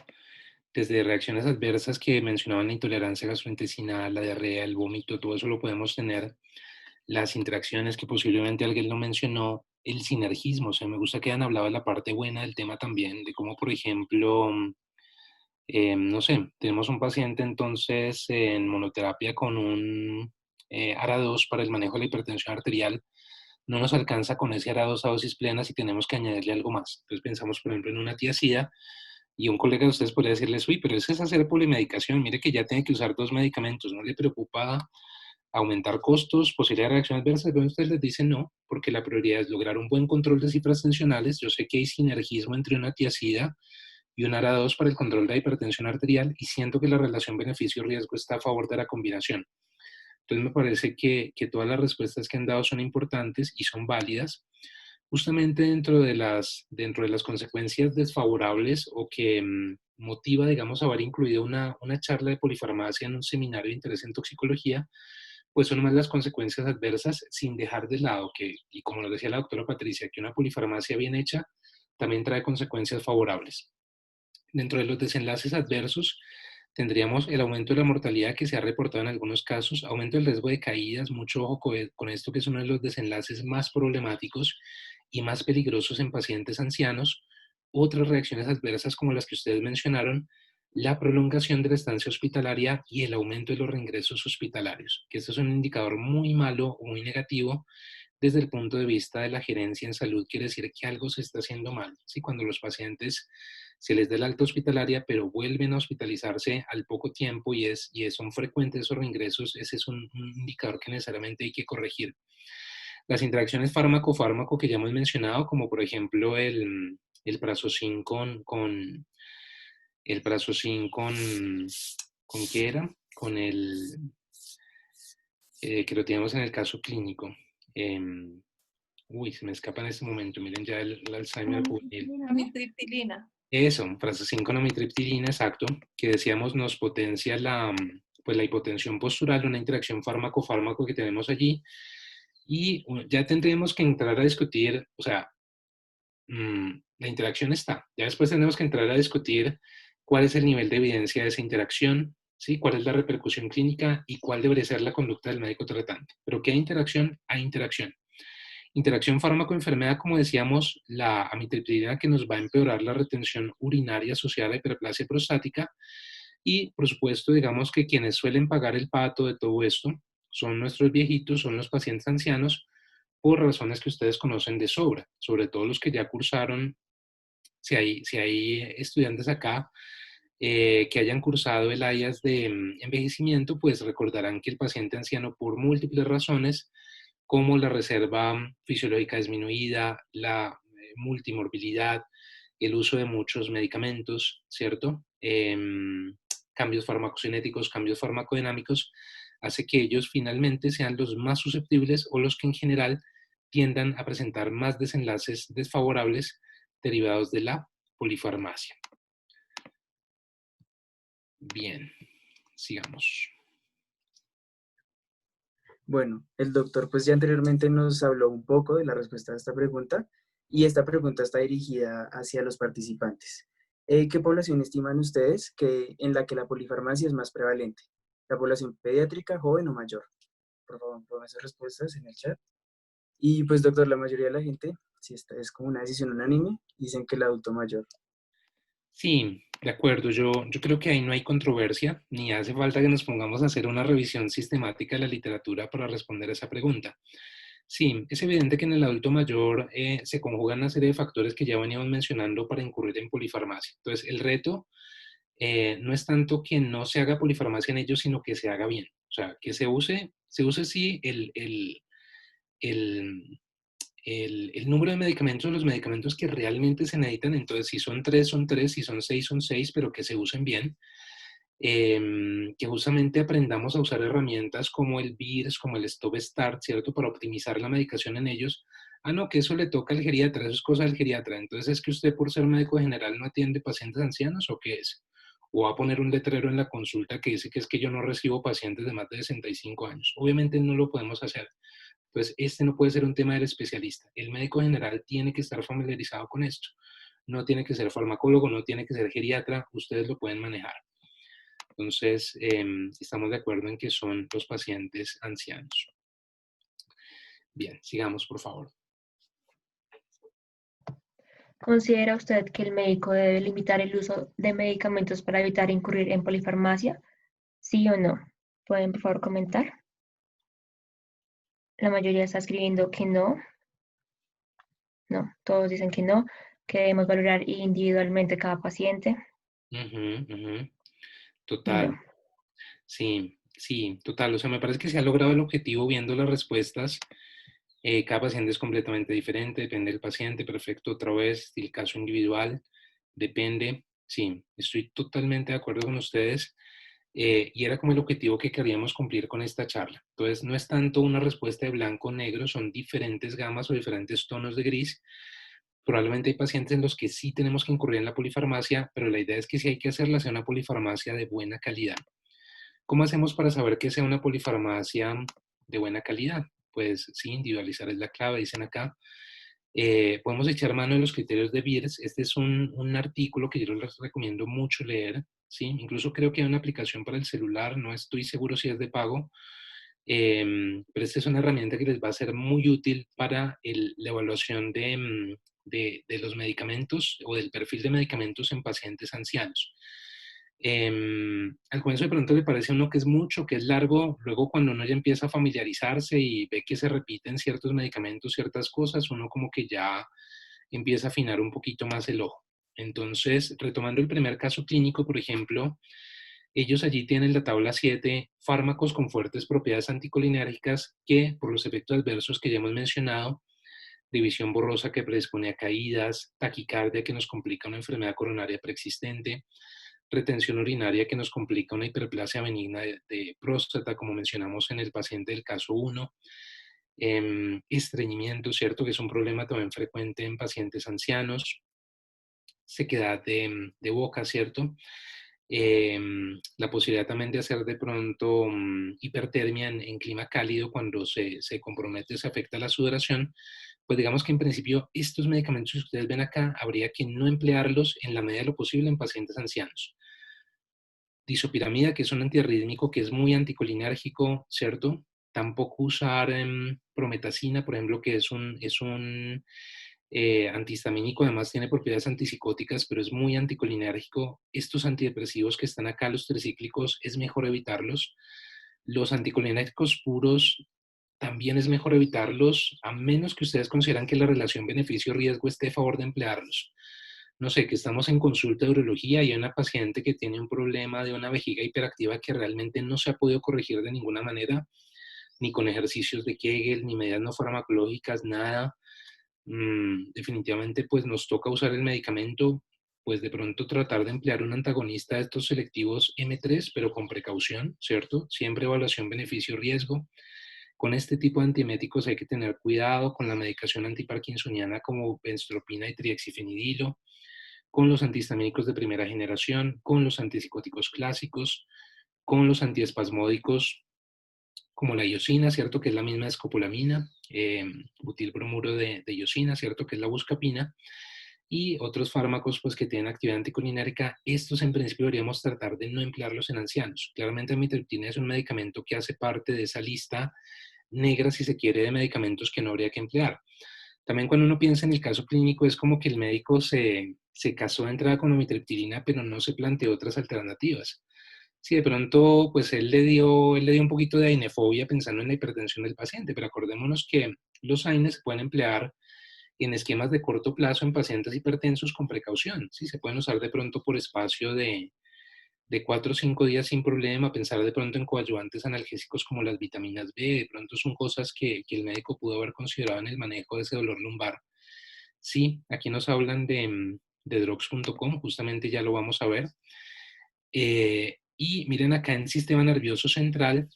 desde reacciones adversas que mencionaban la intolerancia gastrointestinal, la diarrea, el vómito, todo eso lo podemos tener, las interacciones que posiblemente alguien lo mencionó, el sinergismo, o sea, me gusta que hayan hablado de la parte buena del tema también, de cómo, por ejemplo, no sé, tenemos un paciente entonces en monoterapia con un ARA2 para el manejo de la hipertensión arterial, no nos alcanza con ese ARA2 a dosis plenas y tenemos que añadirle algo más. Entonces pensamos, por ejemplo, en una tiacida y un colega de ustedes podría decirles, uy, pero eso es hacer polimedicación, mire que ya tiene que usar 2 medicamentos, ¿no le preocupa aumentar costos, posibilidad de reacción adversa? Pero ustedes les dicen no, porque la prioridad es lograr un buen control de cifras tensionales. Yo sé que hay sinergismo entre una tiacida y un ARA2 para el control de la hipertensión arterial y siento que la relación beneficio-riesgo está a favor de la combinación. Entonces me parece que todas las respuestas que han dado son importantes y son válidas. Justamente dentro de las consecuencias desfavorables o que motiva, digamos, haber incluido una charla de polifarmacia en un seminario de interés en toxicología, pues son más las consecuencias adversas, sin dejar de lado que, y como lo decía la doctora Patricia, que una polifarmacia bien hecha también trae consecuencias favorables. Dentro de los desenlaces adversos, tendríamos el aumento de la mortalidad que se ha reportado en algunos casos, aumento del riesgo de caídas, mucho ojo con esto que es uno de los desenlaces más problemáticos y más peligrosos en pacientes ancianos. Otras reacciones adversas como las que ustedes mencionaron, la prolongación de la estancia hospitalaria y el aumento de los reingresos hospitalarios, que esto es un indicador muy malo o muy negativo desde el punto de vista de la gerencia en salud. Quiere decir que algo se está haciendo mal, ¿sí? Cuando los pacientes se les da el alta hospitalaria, pero vuelven a hospitalizarse al poco tiempo son frecuentes esos reingresos, ese es un indicador que necesariamente hay que corregir. Las interacciones fármaco-fármaco que ya hemos mencionado, como por ejemplo el Prazosin el Prazosin ¿con qué era? Con que lo tenemos en el caso clínico. Se me escapa en este momento, miren ya el Alzheimer juvenil. Amitriptilina. Eso, Prazosin con amitriptilina, exacto, que decíamos nos potencia pues la hipotensión postural, una interacción fármaco-fármaco que tenemos allí. Y ya tendríamos que entrar a discutir, o sea, la interacción está. Ya después tenemos que entrar a discutir cuál es el nivel de evidencia de esa interacción, ¿sí? Cuál es la repercusión clínica y cuál debería ser la conducta del médico tratante. Pero ¿qué hay interacción? Hay interacción. Interacción fármaco-enfermedad, como decíamos, la amitriptilina que nos va a empeorar la retención urinaria asociada a la hiperplasia prostática. Y, por supuesto, digamos que quienes suelen pagar el pato de todo esto son nuestros viejitos, son los pacientes ancianos, por razones que ustedes conocen de sobra, sobre todo los que ya cursaron, si hay estudiantes acá que hayan cursado el IAS de envejecimiento, pues recordarán que el paciente anciano, por múltiples razones, como la reserva fisiológica disminuida, la multimorbilidad, el uso de muchos medicamentos, ¿cierto? Cambios farmacocinéticos, cambios farmacodinámicos, hace que ellos finalmente sean los más susceptibles o los que en general tiendan a presentar más desenlaces desfavorables derivados de la polifarmacia. Bien, sigamos. Bueno, el doctor pues ya anteriormente nos habló un poco de la respuesta a esta pregunta y esta pregunta está dirigida hacia los participantes. ¿Qué población estiman ustedes en la que la polifarmacia es más prevalente? ¿La población pediátrica, joven o mayor? Por favor, pongan sus respuestas en el chat. Y pues doctor, la mayoría de la gente, si esta es como una decisión unánime, dicen que el adulto mayor. Sí, de acuerdo. Yo creo que ahí no hay controversia, ni hace falta que nos pongamos a hacer una revisión sistemática de la literatura para responder a esa pregunta. Sí, es evidente que en el adulto mayor se conjugan una serie de factores que ya veníamos mencionando para incurrir en polifarmacia. Entonces, el reto no es tanto que no se haga polifarmacia en ellos, sino que se haga bien. O sea, que se use sí el número de medicamentos, los medicamentos que realmente se necesitan. Entonces, si son 3, son 3, si son 6, son 6, pero que se usen bien. Que justamente aprendamos a usar herramientas como el VIRS, como el Stop Start, ¿cierto? Para optimizar la medicación en ellos. Ah, no, que eso le toca al geriatra, eso es cosa del geriatra. Entonces, ¿es que usted por ser médico general no atiende pacientes ancianos o qué es? O va a poner un letrero en la consulta que dice que es que yo no recibo pacientes de más de 65 años. Obviamente no lo podemos hacer. Entonces, este no puede ser un tema del especialista. El médico general tiene que estar familiarizado con esto. no tiene que ser farmacólogo, no tiene que ser geriatra, ustedes lo pueden manejar. Entonces, estamos de acuerdo en que son los pacientes ancianos. Bien, sigamos, por favor. ¿Considera usted que el médico debe limitar el uso de medicamentos para evitar incurrir en polifarmacia? ¿Sí o no? ¿Pueden, por favor, comentar? La mayoría está escribiendo que no. No, todos dicen que no, que debemos valorar individualmente cada paciente. Y Total. no. Sí, sí, total. O sea, me parece que se ha logrado el objetivo viendo las respuestas. Cada paciente es completamente diferente, depende del paciente, perfecto, otra vez, el caso individual, depende. Sí, estoy totalmente de acuerdo con ustedes. Y era como el objetivo que queríamos cumplir con esta charla. Entonces, no es tanto una respuesta de blanco o negro, son diferentes gamas o diferentes tonos de gris. Probablemente hay pacientes en los que sí tenemos que incurrir en la polifarmacia, pero la idea es que si hay que hacerla, sea una polifarmacia de buena calidad. ¿Cómo hacemos para saber que sea una polifarmacia de buena calidad? Pues sí, individualizar es la clave, dicen acá. Podemos echar mano de los criterios de Beers. Este es un artículo que yo les recomiendo mucho leer. ¿Sí? Incluso creo que hay una aplicación para el celular, no estoy seguro si es de pago, pero esta es una herramienta que les va a ser muy útil para la evaluación de los medicamentos o del perfil de medicamentos en pacientes ancianos. Al comienzo de pronto le parece a uno que es mucho, que es largo, luego cuando uno ya empieza a familiarizarse y ve que se repiten ciertos medicamentos, ciertas cosas, uno como que ya empieza a afinar un poquito más el ojo. Entonces, retomando el primer caso clínico, por ejemplo, ellos allí tienen la tabla 7, fármacos con fuertes propiedades anticolinérgicas que, por los efectos adversos que ya hemos mencionado, división borrosa que predispone a caídas, taquicardia que nos complica una enfermedad coronaria preexistente, retención urinaria que nos complica una hiperplasia benigna de próstata, como mencionamos en el paciente del caso 1, estreñimiento, ¿cierto? Que es un problema también frecuente en pacientes ancianos, sequedad de boca, ¿cierto? La posibilidad también de hacer de pronto hipertermia en clima cálido cuando se compromete, se afecta la sudoración, pues digamos que en principio estos medicamentos que ustedes ven acá habría que no emplearlos en la medida de lo posible en pacientes ancianos. Disopiramida, que es un antiarrítmico que es muy anticolinérgico, ¿cierto? Tampoco usar prometacina, por ejemplo, que es un antihistamínico, además tiene propiedades antipsicóticas, pero es muy anticolinérgico. Estos antidepresivos que están acá, los tricíclicos, es mejor evitarlos. Los anticolinérgicos puros también es mejor evitarlos, a menos que ustedes consideran que la relación beneficio-riesgo esté a favor de emplearlos. No sé, que estamos en consulta de urología y hay una paciente que tiene un problema de una vejiga hiperactiva que realmente no se ha podido corregir de ninguna manera, ni con ejercicios de Kegel, ni medidas no farmacológicas, nada. Definitivamente pues nos toca usar el medicamento, pues de pronto tratar de emplear un antagonista de estos selectivos M3, pero con precaución, ¿cierto? Siempre evaluación beneficio-riesgo. Con este tipo de antieméticos hay que tener cuidado con la medicación antiparkinsoniana como benztropina y triexifenidilo, con los antihistamínicos de primera generación, con los antipsicóticos clásicos, con los antiespasmódicos como la iosina, ¿cierto? Que es la misma escopolamina, butilbromuro de iosina, ¿cierto? Que es la buscapina, y otros fármacos pues que tienen actividad anticolinérgica. Estos en principio deberíamos tratar de no emplearlos en ancianos. Claramente la amitriptilina es un medicamento que hace parte de esa lista negra, si se quiere, de medicamentos que no habría que emplear. También cuando uno piensa en el caso clínico es como que el médico se casó de entrada con la amitriptilina, pero no se planteó otras alternativas. Sí, de pronto, pues él le dio un poquito de ainefobia pensando en la hipertensión del paciente, pero acordémonos que los AINES se pueden emplear en esquemas de corto plazo en pacientes hipertensos con precaución. Sí, se pueden usar de pronto por espacio de 4 o 5 días sin problema, pensar de pronto en coadyuvantes analgésicos como las vitaminas B, de pronto son cosas que el médico pudo haber considerado en el manejo de ese dolor lumbar. Sí, aquí nos hablan de drugs.com, justamente ya lo vamos a ver. Y miren acá en sistema nervioso central,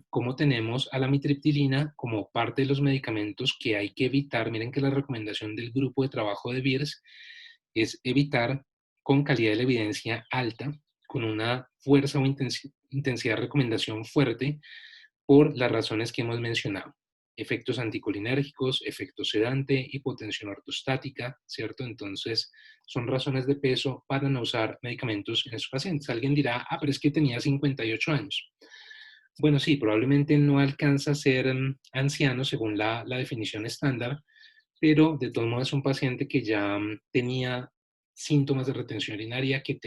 cómo tenemos a la amitriptilina como parte de los medicamentos que hay que evitar. Miren que la recomendación del grupo de trabajo de Beers es evitar con calidad de la evidencia alta, con una fuerza o intensidad de recomendación fuerte, por las razones que hemos mencionado. efectos anticolinérgicos, efecto sedante, hipotensión ortostática, ¿cierto? Entonces, son razones de peso para no usar medicamentos en esos pacientes. Alguien dirá, pero es que tenía 58 años. Bueno, sí, probablemente no alcanza a ser anciano según la definición estándar, pero de todos modos es un paciente que ya tenía síntomas de retención urinaria, que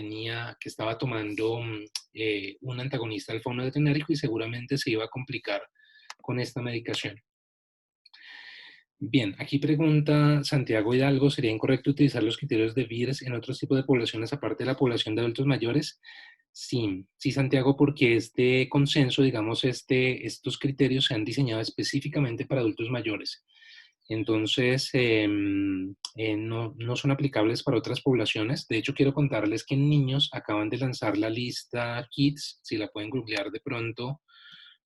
estaba tomando un antagonista alfa-1 adrenérgico y seguramente se iba a complicar con esta medicación. Bien, aquí pregunta Santiago Hidalgo, ¿sería incorrecto utilizar los criterios de VIRS en otros tipos de poblaciones aparte de la población de adultos mayores? Sí, Santiago, porque este consenso, digamos, estos criterios se han diseñado específicamente para adultos mayores. Entonces, no son aplicables para otras poblaciones. De hecho, quiero contarles que en niños acaban de lanzar la lista Kids, si la pueden googlear de pronto.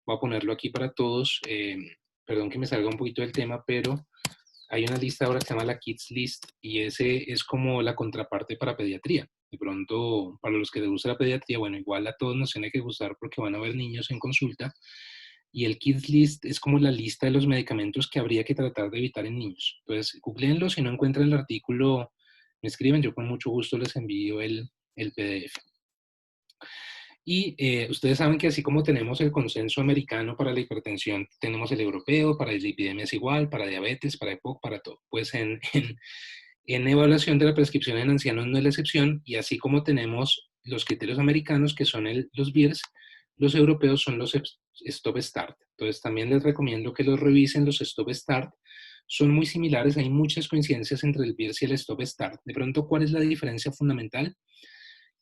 Voy a ponerlo aquí para todos. Perdón que me salga un poquito del tema, pero hay una lista ahora que se llama la Kids List y ese es como la contraparte para pediatría. De pronto, para los que les gusta la pediatría, bueno, igual a todos nos tiene que gustar porque van a ver niños en consulta. Y el Kids List es como la lista de los medicamentos que habría que tratar de evitar en niños. Entonces, googleenlo, si no encuentran el artículo, me escriben, yo con mucho gusto les envío el PDF. Y ustedes saben que así como tenemos el consenso americano para la hipertensión, tenemos el europeo, para dislipidemia es igual, para diabetes, para EPOC, para todo. Pues en evaluación de la prescripción en ancianos no es la excepción, y así como tenemos los criterios americanos, que son los VIRS, los europeos son los Stop-Start. Entonces también les recomiendo que los revisen, los Stop-Start. Son muy similares, hay muchas coincidencias entre el VIRS y el Stop-Start. De pronto, ¿cuál es la diferencia fundamental?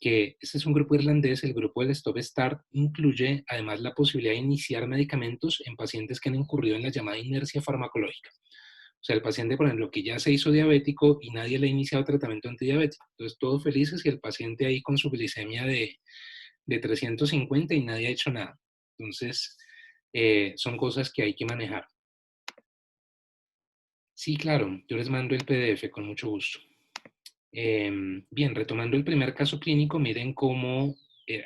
Que este es un grupo irlandés, el grupo del Stop-Start incluye además la posibilidad de iniciar medicamentos en pacientes que han incurrido en la llamada inercia farmacológica. O sea, el paciente, por ejemplo, que ya se hizo diabético y nadie le ha iniciado tratamiento antidiabético. Entonces, todos felices y el paciente ahí con su glicemia de 350 y nadie ha hecho nada. Entonces, son cosas que hay que manejar. Sí, claro, yo les mando el PDF con mucho gusto. Bien, retomando el primer caso clínico, miren cómo,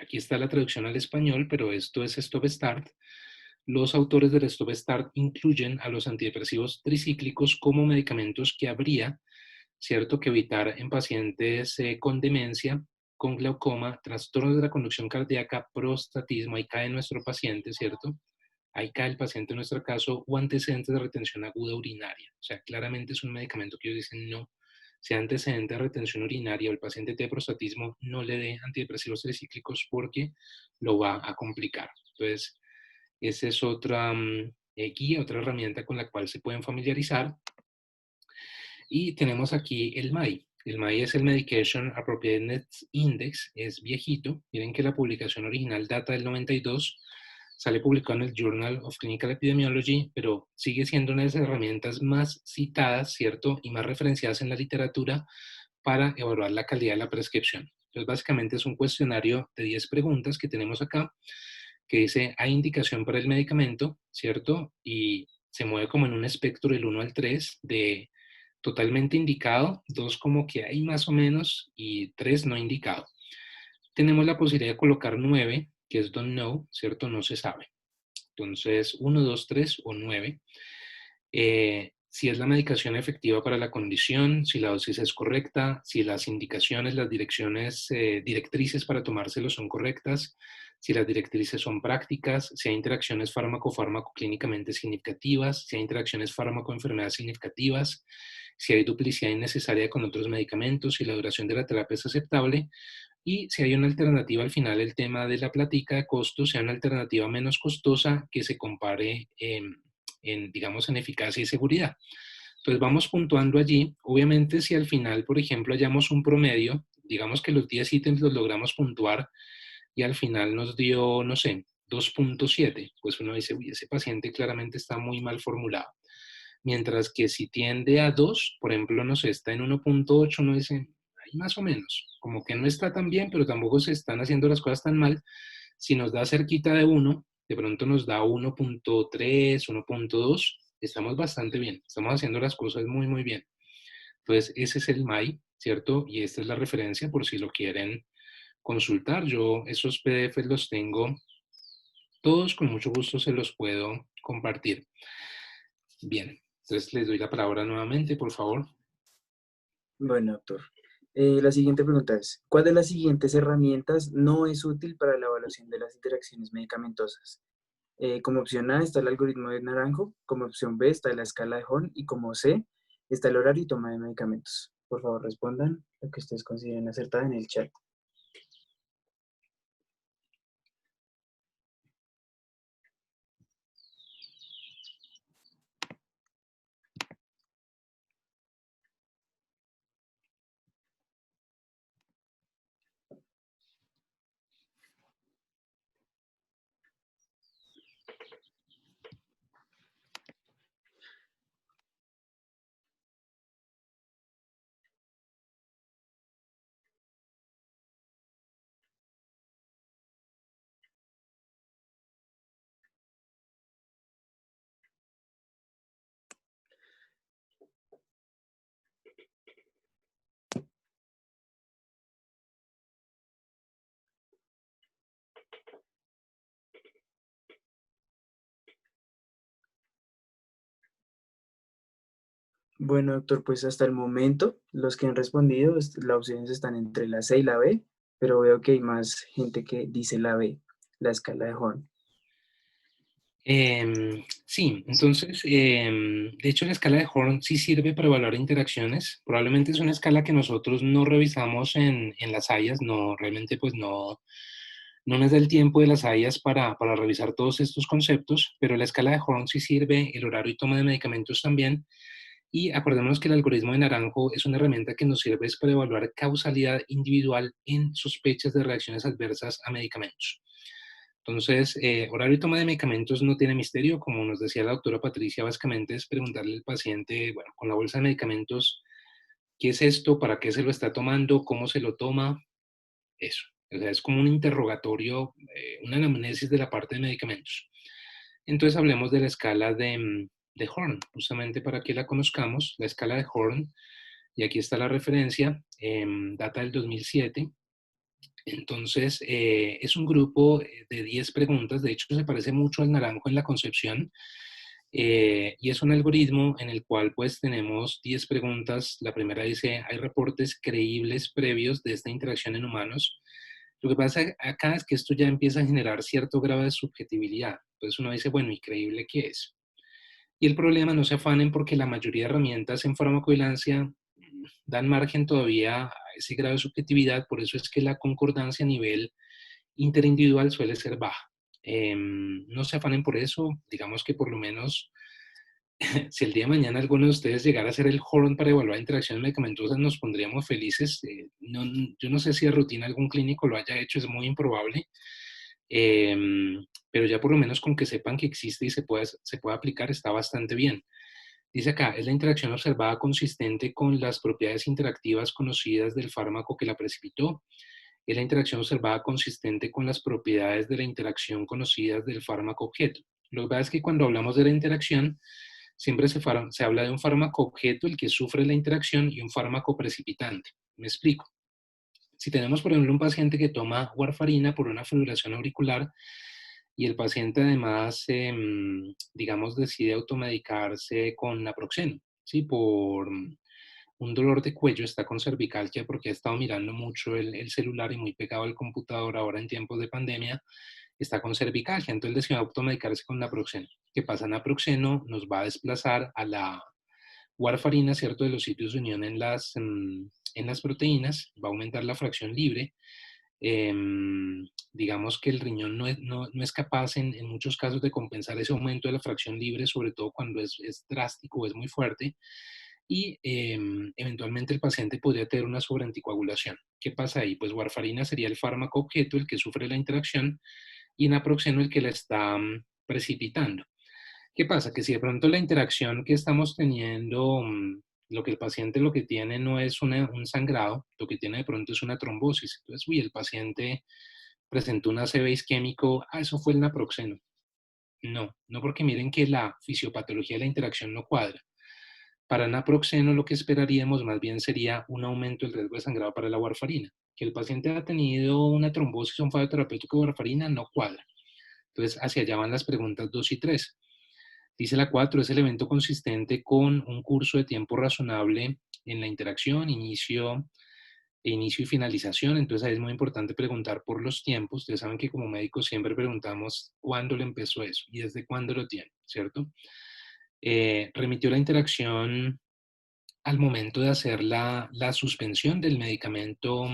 aquí está la traducción al español, pero esto es Stop-Start. Los autores del Stop-Start incluyen a los antidepresivos tricíclicos como medicamentos que habría, ¿cierto?, que evitar en pacientes con demencia, con glaucoma, trastornos de la conducción cardíaca, prostatismo, ahí cae nuestro paciente, ¿cierto? Ahí cae el paciente en nuestro caso, o antecedentes de retención aguda urinaria. O sea, claramente es un medicamento que ellos dicen no. Si hay antecedente de retención urinaria o el paciente tiene prostatismo, no le dé antidepresivos tricíclicos porque lo va a complicar. Entonces, esa es otra guía, otra herramienta con la cual se pueden familiarizar. Y tenemos aquí el MAI. El MAI es el Medication Appropriateness Index, es viejito. Miren que la publicación original data del 92, sale publicado en el Journal of Clinical Epidemiology, pero sigue siendo una de las herramientas más citadas, ¿cierto? Y más referenciadas en la literatura para evaluar la calidad de la prescripción. Entonces, básicamente es un cuestionario de 10 preguntas que tenemos acá, que dice, ¿hay indicación para el medicamento? ¿Cierto? Y se mueve como en un espectro del 1 al 3, de totalmente indicado, 2 como que hay más o menos, y 3 no indicado. Tenemos la posibilidad de colocar 9, que es don't know, ¿cierto? No se sabe. Entonces, 1, 2, 3 o 9. Si es la medicación efectiva para la condición, si la dosis es correcta, si las indicaciones, las directrices para tomárselo son correctas, si las directrices son prácticas, si hay interacciones fármaco-fármaco clínicamente significativas, si hay interacciones fármaco-enfermedad significativas, si hay duplicidad innecesaria con otros medicamentos, si la duración de la terapia es aceptable, y si hay una alternativa al final, el tema de la plática de costos, sea una alternativa menos costosa que se compare digamos, en eficacia y seguridad. Entonces vamos puntuando allí. Obviamente si al final, por ejemplo, hallamos un promedio, digamos que los 10 ítems los logramos puntuar y al final nos dio, no sé, 2.7, pues uno dice, uy, ese paciente claramente está muy mal formulado. Mientras que si tiende a 2, por ejemplo, no sé, está en 1.8, uno dice, ahí más o menos, como que no está tan bien, pero tampoco se están haciendo las cosas tan mal. Si nos da cerquita de 1, de pronto nos da 1.3, 1.2, estamos bastante bien, estamos haciendo las cosas muy, muy bien. Entonces, ese es el MAI, ¿cierto? Y esta es la referencia por si lo quieren consultar. Yo esos PDFs los tengo todos, con mucho gusto se los puedo compartir. Bien, entonces les doy la palabra nuevamente, por favor. Bueno, doctor. La siguiente pregunta es, ¿cuál de las siguientes herramientas no es útil para la evaluación de las interacciones medicamentosas? Como opción A está el algoritmo de Naranjo, como opción B está la escala de Horn y como C está el horario y toma de medicamentos. Por favor, respondan lo que ustedes consideren acertada en el chat. Bueno, doctor, pues hasta el momento los que han respondido, las opciones están entre la C y la B, pero veo que hay más gente que dice la B, la escala de Horn. Sí, entonces, de hecho la escala de Horn sí sirve para evaluar interacciones. Probablemente es una escala que nosotros no revisamos en las IAS, no, realmente pues no nos da el tiempo de las IAS para revisar todos estos conceptos, pero la escala de Horn sí sirve, el horario y toma de medicamentos también. Y acordémonos que el algoritmo de Naranjo es una herramienta que nos sirve para evaluar causalidad individual en sospechas de reacciones adversas a medicamentos. Entonces, horario y toma de medicamentos no tiene misterio, como nos decía la doctora Patricia, básicamente es preguntarle al paciente, bueno, con la bolsa de medicamentos, ¿qué es esto? ¿Para qué se lo está tomando? ¿Cómo se lo toma? Eso. O sea, es como un interrogatorio, una anamnesis de la parte de medicamentos. Entonces, hablemos de la escala de Horn, justamente para que la conozcamos, la escala de Horn, y aquí está la referencia, data del 2007. Entonces, es un grupo de 10 preguntas, de hecho se parece mucho al naranjo en la concepción, y es un algoritmo en el cual pues tenemos 10 preguntas. La primera dice, ¿hay reportes creíbles previos de esta interacción en humanos? Lo que pasa acá es que esto ya empieza a generar cierto grado de subjetividad. Entonces uno dice, bueno, ¿y creíble qué es? Y el problema, no se afanen porque la mayoría de herramientas en farmacovigilancia dan margen todavía a ese grado de subjetividad, por eso es que la concordancia a nivel interindividual suele ser baja. No se afanen por eso, digamos que por lo menos si el día de mañana alguno de ustedes llegara a hacer el Horn para evaluar interacciones medicamentosas, nos pondríamos felices. Yo no sé si a rutina algún clínico lo haya hecho, es muy improbable, pero ya por lo menos con que sepan que existe y se puede aplicar está bastante bien. Dice acá, es la interacción observada consistente con las propiedades interactivas conocidas del fármaco que la precipitó. Es la interacción observada consistente con las propiedades de la interacción conocidas del fármaco objeto. Lo que pasa es que cuando hablamos de la interacción, siempre se habla de un fármaco objeto, el que sufre la interacción, y un fármaco precipitante. Me explico. Si tenemos, por ejemplo, un paciente que toma warfarina por una fibrilación auricular y el paciente además, digamos, decide automedicarse con naproxeno, ¿sí? Por un dolor de cuello, está con cervicalgia porque ha estado mirando mucho el celular y muy pegado al computador ahora en tiempos de pandemia, está con cervicalgia, entonces decidió automedicarse con naproxeno. ¿Qué pasa? Naproxeno nos va a desplazar a la warfarina, ¿cierto?, de los sitios de unión en las proteínas, va a aumentar la fracción libre. Digamos que el riñón no es capaz en muchos casos de compensar ese aumento de la fracción libre, sobre todo cuando es drástico o es muy fuerte, y eventualmente el paciente podría tener una sobreanticoagulación. ¿Qué pasa ahí? Pues warfarina sería el fármaco objeto, el que sufre la interacción, y naproxeno el que la está precipitando. ¿Qué pasa? Que si de pronto la interacción que estamos teniendo, lo que el paciente lo que tiene no es un sangrado, lo que tiene de pronto es una trombosis. Entonces, el paciente presentó un ACV isquémico, eso fue el naproxeno. No porque miren que la fisiopatología de la interacción no cuadra. Para naproxeno lo que esperaríamos más bien sería un aumento del riesgo de sangrado para la warfarina. Que el paciente ha tenido una trombosis o un fallo terapéutico de warfarina no cuadra. Entonces, hacia allá van las preguntas 2 y 3. Dice la 4, es el evento consistente con un curso de tiempo razonable en la interacción, inicio y finalización. Entonces ahí es muy importante preguntar por los tiempos. Ustedes saben que como médicos siempre preguntamos cuándo le empezó eso y desde cuándo lo tiene, ¿cierto? Remitió la interacción al momento de hacer la suspensión del medicamento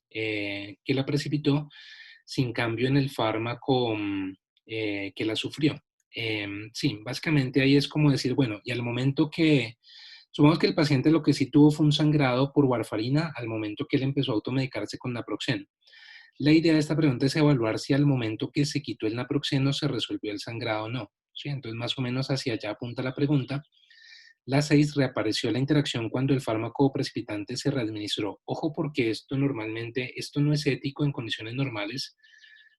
que la precipitó, sin cambio en el fármaco que la sufrió. Sí, básicamente ahí es como decir, bueno, y al momento que, supongamos que el paciente lo que sí tuvo fue un sangrado por warfarina al momento que él empezó a automedicarse con naproxeno. La idea de esta pregunta es evaluar si al momento que se quitó el naproxeno se resolvió el sangrado o no. ¿Sí? Entonces, más o menos hacia allá apunta la pregunta. La 6, reapareció la interacción cuando el fármaco precipitante se readministró. Ojo porque esto normalmente, esto no es ético en condiciones normales.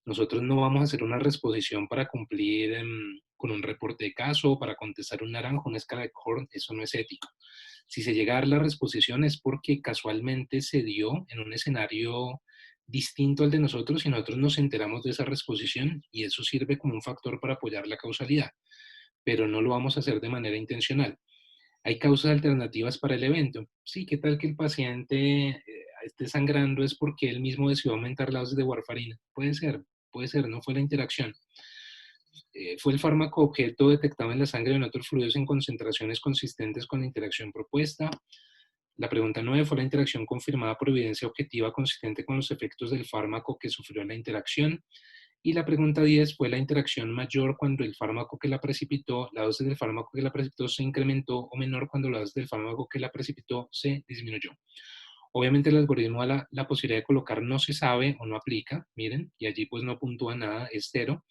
Nosotros no vamos a hacer una reexposición para cumplir con un reporte de caso, para contestar un naranjo, una escala de Cohn, eso no es ético. Si se llega a dar la reexposición es porque casualmente se dio en un escenario distinto al de nosotros y nosotros nos enteramos de esa reexposición y eso sirve como un factor para apoyar la causalidad, pero no lo vamos a hacer de manera intencional. ¿Hay causas alternativas para el evento? Sí, ¿qué tal que el paciente esté sangrando es porque él mismo decidió aumentar la dosis de warfarina? Puede ser, no fue la interacción. Fue el fármaco objeto detectado en la sangre o en otros fluidos en concentraciones consistentes con la interacción propuesta. La pregunta 9, ¿fue la interacción confirmada por evidencia objetiva consistente con los efectos del fármaco que sufrió la interacción? Y la pregunta 10, ¿fue la interacción mayor cuando el fármaco que la precipitó, la dosis del fármaco que la precipitó se incrementó o menor cuando la dosis del fármaco que la precipitó se disminuyó? Obviamente el algoritmo a la posibilidad de colocar no se sabe o no aplica, miren, y allí pues no puntúa nada, es 0.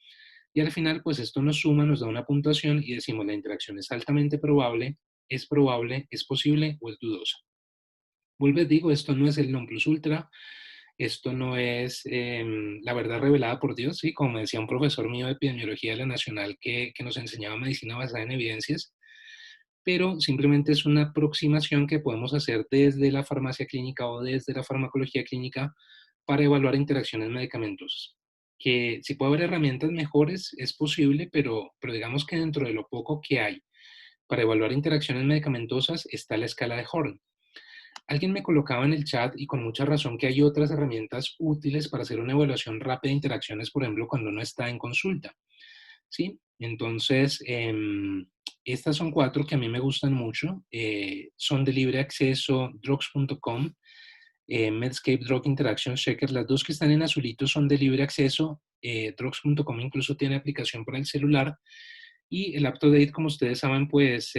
Y al final pues esto nos suma, nos da una puntuación y decimos la interacción es altamente probable, es posible o es dudosa. Vuelvo, digo, esto no es el non plus ultra, esto no es la verdad revelada por Dios, ¿sí? Como decía un profesor mío de epidemiología de la Nacional que nos enseñaba medicina basada en evidencias, pero simplemente es una aproximación que podemos hacer desde la farmacia clínica o desde la farmacología clínica para evaluar interacciones medicamentosas. Que si puede haber herramientas mejores, es posible, pero digamos que dentro de lo poco que hay para evaluar interacciones medicamentosas está la escala de Horn. Alguien me colocaba en el chat, y con mucha razón, que hay otras herramientas útiles para hacer una evaluación rápida de interacciones, por ejemplo, cuando uno está en consulta. ¿Sí? Entonces, estas son 4 que a mí me gustan mucho. Son de libre acceso, drugs.com, Medscape Drug Interaction Checker. Las 2 que están en azulito son de libre acceso. Drugs.com incluso tiene aplicación para el celular. Y el UpToDate, como ustedes saben, pues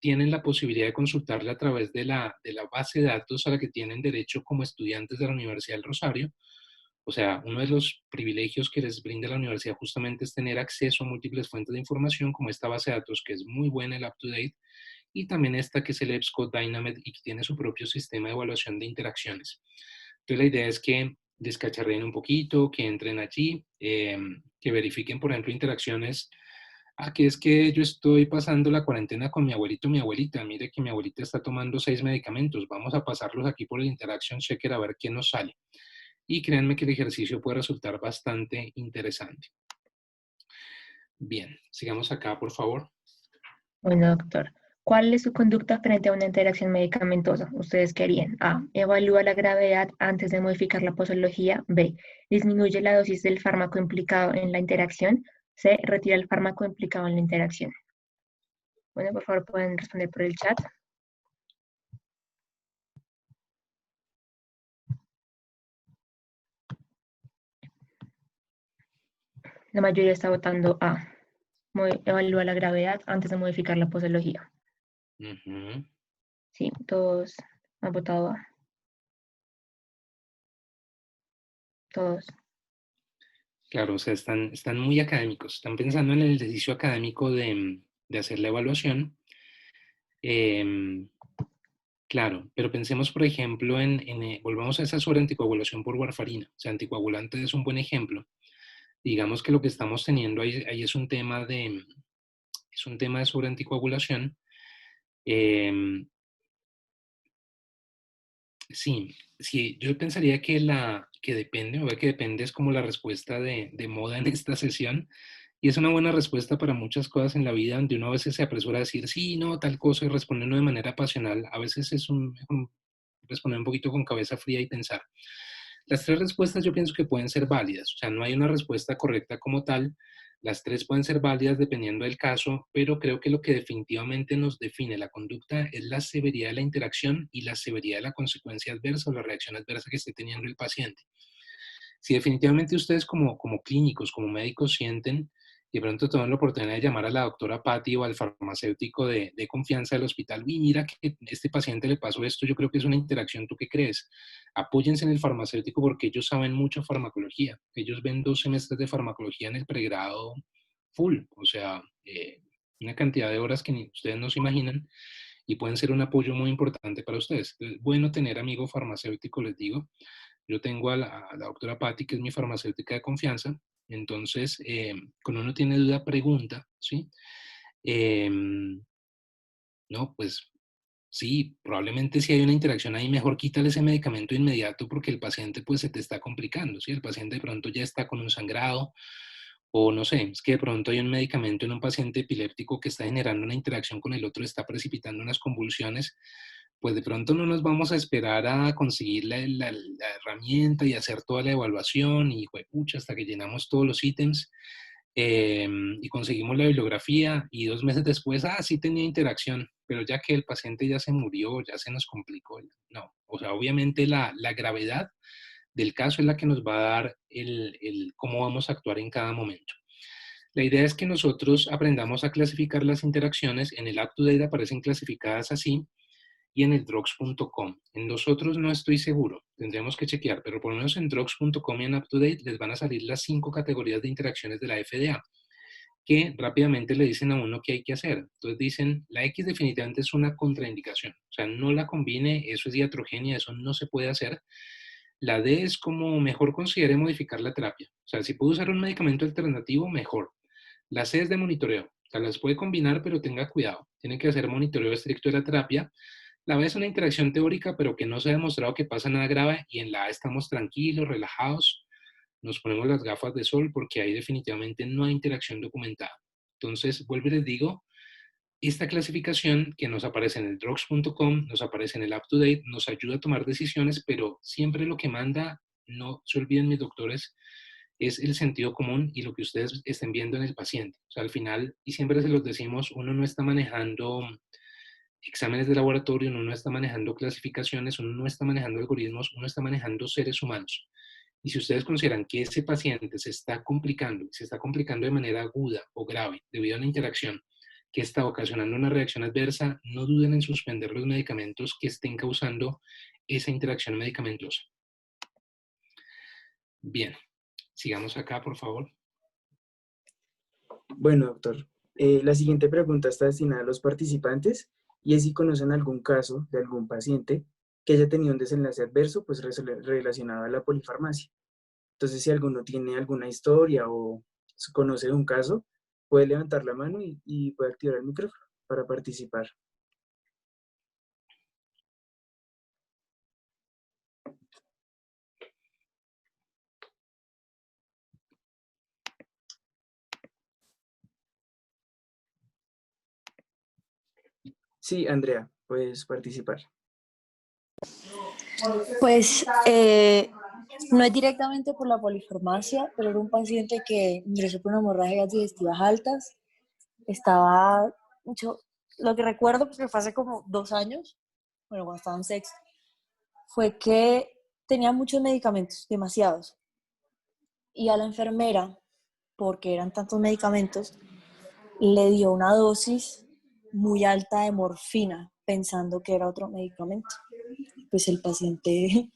tienen la posibilidad de consultarla a través de la base de datos a la que tienen derecho como estudiantes de la Universidad del Rosario. O sea, uno de los privilegios que les brinda la universidad justamente es tener acceso a múltiples fuentes de información, como esta base de datos que es muy buena, el UpToDate, y también esta que es el EBSCO Dynamed y que tiene su propio sistema de evaluación de interacciones. Entonces la idea es que descacharreen un poquito, que entren allí, que verifiquen, por ejemplo, interacciones. Que es que yo estoy pasando la cuarentena con mi abuelito, mi abuelita. Mire que mi abuelita está tomando 6 medicamentos. Vamos a pasarlos aquí por el Interaction Checker a ver qué nos sale. Y créanme que el ejercicio puede resultar bastante interesante. Bien, sigamos acá, por favor. Bueno, doctor. ¿Cuál es su conducta frente a una interacción medicamentosa? ¿Ustedes qué harían? A. Evalúa la gravedad antes de modificar la posología. B. Disminuye la dosis del fármaco implicado en la interacción. C. Retira el fármaco implicado en la interacción. Bueno, por favor, pueden responder por el chat. La mayoría está votando A. Evalúa la gravedad antes de modificar la posología. Sí, todos han votado A. Todos. Claro, o sea, están muy académicos. Están pensando en el ejercicio académico de hacer la evaluación. Claro, pero pensemos, por ejemplo, volvamos a esa sobre anticoagulación por warfarina. O sea, anticoagulante es un buen ejemplo. Digamos que lo que estamos teniendo ahí es un tema de sobre anticoagulación. Sí, yo pensaría que depende, o que depende es como la respuesta de moda en esta sesión, Y es una buena respuesta para muchas cosas en la vida, donde uno a veces se apresura a decir sí, no, tal cosa, y responder uno de manera pasional. A veces es mejor responder un poquito con cabeza fría y pensar. Las tres respuestas yo pienso que pueden ser válidas, o sea, no hay una respuesta correcta como tal. Las tres pueden ser válidas dependiendo del caso, pero creo que lo que definitivamente nos define la conducta es la severidad de la interacción y la severidad de la consecuencia adversa o la reacción adversa que esté teniendo el paciente. Si definitivamente ustedes como clínicos, como médicos sienten y de pronto toman la oportunidad de llamar a la doctora Patti o al farmacéutico de confianza del hospital, uy, mira que a este paciente le pasó esto, yo creo que es una interacción, ¿tú qué crees? Apóyense en el farmacéutico porque ellos saben mucho farmacología. Ellos ven 2 semestres de farmacología en el pregrado full, o sea, una cantidad de horas que ni ustedes no se imaginan y pueden ser un apoyo muy importante para ustedes. Es bueno tener amigo farmacéutico, les digo. Yo tengo a la doctora Patti, que es mi farmacéutica de confianza. Entonces, cuando uno tiene duda, pregunta, ¿sí? No, pues sí, probablemente si hay una interacción ahí, mejor quítale ese medicamento inmediato porque el paciente pues se te está complicando, ¿sí? El paciente de pronto ya está con un sangrado o no sé, es que de pronto hay un medicamento en un paciente epiléptico que está generando una interacción con el otro, está precipitando unas convulsiones, pues de pronto no nos vamos a esperar a conseguir la herramienta y hacer toda la evaluación y juepucha, hasta que llenamos todos los ítems y conseguimos la bibliografía y 2 meses después, sí tenía interacción, pero ya que el paciente ya se murió, ya se nos complicó. No, o sea, obviamente la gravedad del caso es la que nos va a dar el cómo vamos a actuar en cada momento. La idea es que nosotros aprendamos a clasificar las interacciones. En el UpToDate aparecen clasificadas así y en el drugs.com. En los otros no estoy seguro, tendremos que chequear, pero por lo menos en drugs.com y en UpToDate les van a salir las 5 categorías de interacciones de la FDA, que rápidamente le dicen a uno qué hay que hacer. Entonces dicen, la X definitivamente es una contraindicación, o sea, no la combine, eso es iatrogenia, eso no se puede hacer. La D es como mejor considere modificar la terapia, o sea, si puede usar un medicamento alternativo, mejor. La C es de monitoreo, o sea, las puede combinar, pero tenga cuidado, tiene que hacer monitoreo estricto de la terapia. La B es una interacción teórica, pero que no se ha demostrado que pasa nada grave, y en la A estamos tranquilos, relajados, nos ponemos las gafas de sol porque ahí definitivamente no hay interacción documentada. Entonces, vuelvo y les digo, esta clasificación que nos aparece en el drugs.com, nos aparece en el UpToDate, nos ayuda a tomar decisiones, pero siempre lo que manda, no se olviden mis doctores, es el sentido común y lo que ustedes estén viendo en el paciente. O sea, al final, y siempre se los decimos, uno no está manejando exámenes de laboratorio, uno no está manejando clasificaciones, uno no está manejando algoritmos, uno está manejando seres humanos. Y si ustedes consideran que ese paciente se está complicando de manera aguda o grave debido a una interacción que está ocasionando una reacción adversa, no duden en suspender los medicamentos que estén causando esa interacción medicamentosa. Bien, sigamos acá, por favor. Bueno, doctor, la siguiente pregunta está destinada a los participantes y es si conocen algún caso de algún paciente que haya tenido un desenlace adverso pues relacionado a la polifarmacia. Entonces, si alguno tiene alguna historia o conoce un caso, puede levantar la mano y puede activar el micrófono para participar. Sí, Andrea, puedes participar. Pues no es directamente por la polifarmacia, pero era un paciente que ingresó por una hemorragias digestivas altas. Estaba mucho, lo que recuerdo, porque fue hace como 2 años, bueno, cuando estaba en sexto, fue que tenía muchos medicamentos, demasiados. Y a la enfermera, porque eran tantos medicamentos, le dio una dosis muy alta de morfina, pensando que era otro medicamento. Pues el paciente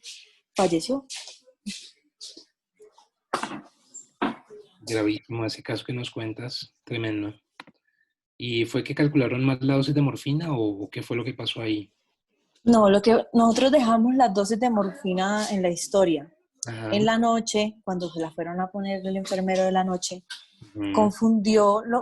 falleció. Gravísimo ese caso que nos cuentas, tremendo. ¿Y fue que calcularon mal la dosis de morfina o qué fue lo que pasó ahí? No, lo que nosotros dejamos las dosis de morfina en la historia. Ajá. En la noche, cuando se la fueron a poner el enfermero de la noche, Uh-huh.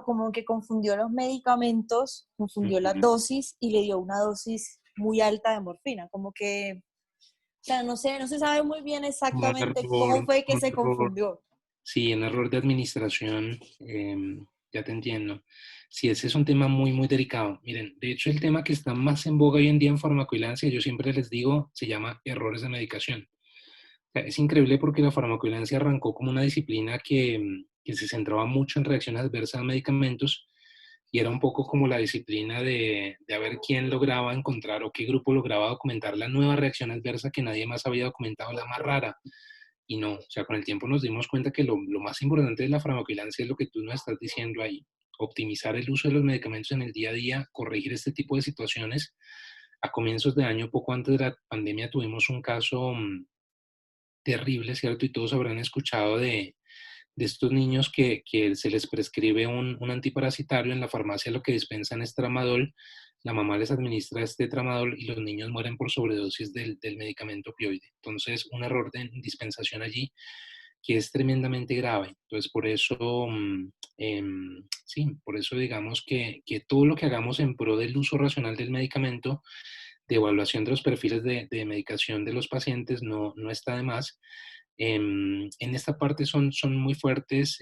como que confundió los medicamentos, confundió las dosis y le dio una dosis muy alta de morfina, como que, o sea, no se sabe muy bien exactamente cómo fue que se confundió. Sí, un error de administración, ya te entiendo. Sí, ese es un tema muy, muy delicado. Miren, de hecho, el tema que está más en boga hoy en día en farmacovigilancia, yo siempre les digo, se llama errores de medicación. O sea, es increíble porque la farmacovigilancia arrancó como una disciplina que se centraba mucho en reacciones adversas a medicamentos y era un poco como la disciplina de a ver quién lograba encontrar o qué grupo lograba documentar la nueva reacción adversa que nadie más había documentado, la más rara. Y no, o sea, con el tiempo nos dimos cuenta que lo más importante de la farmacovigilancia es lo que tú nos estás diciendo ahí, optimizar el uso de los medicamentos en el día a día, corregir este tipo de situaciones. A comienzos de año, poco antes de la pandemia, tuvimos un caso terrible, ¿cierto? Y todos habrán escuchado de estos niños que se les prescribe un antiparasitario, en la farmacia lo que dispensan es tramadol, la mamá les administra este tramadol y los niños mueren por sobredosis del medicamento opioide. Entonces, un error de dispensación allí que es tremendamente grave. Entonces, por eso, sí, por eso digamos que todo lo que hagamos en pro del uso racional del medicamento, de evaluación de los perfiles de medicación de los pacientes, no está de más. En esta parte son muy fuertes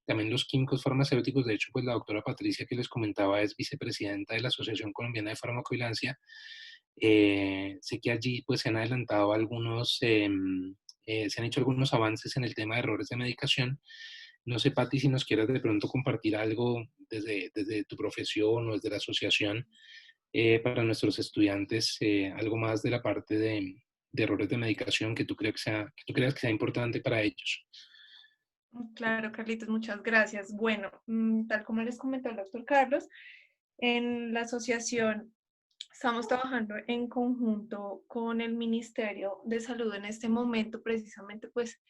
también los químicos farmacéuticos. De hecho, pues la doctora Patricia que les comentaba es vicepresidenta de la Asociación Colombiana de Farmacovigilancia. Sé que allí pues se han adelantado algunos, se han hecho algunos avances en el tema de errores de medicación. No sé, Pati, si nos quieras de pronto compartir algo desde tu profesión o desde la asociación para nuestros estudiantes, algo más de la parte de errores de medicación que tú creas que sea importante para ellos. Claro, Carlitos, muchas gracias. Bueno, tal como les comentó el doctor Carlos, en la asociación estamos trabajando en conjunto con el Ministerio de Salud en este momento, precisamente pues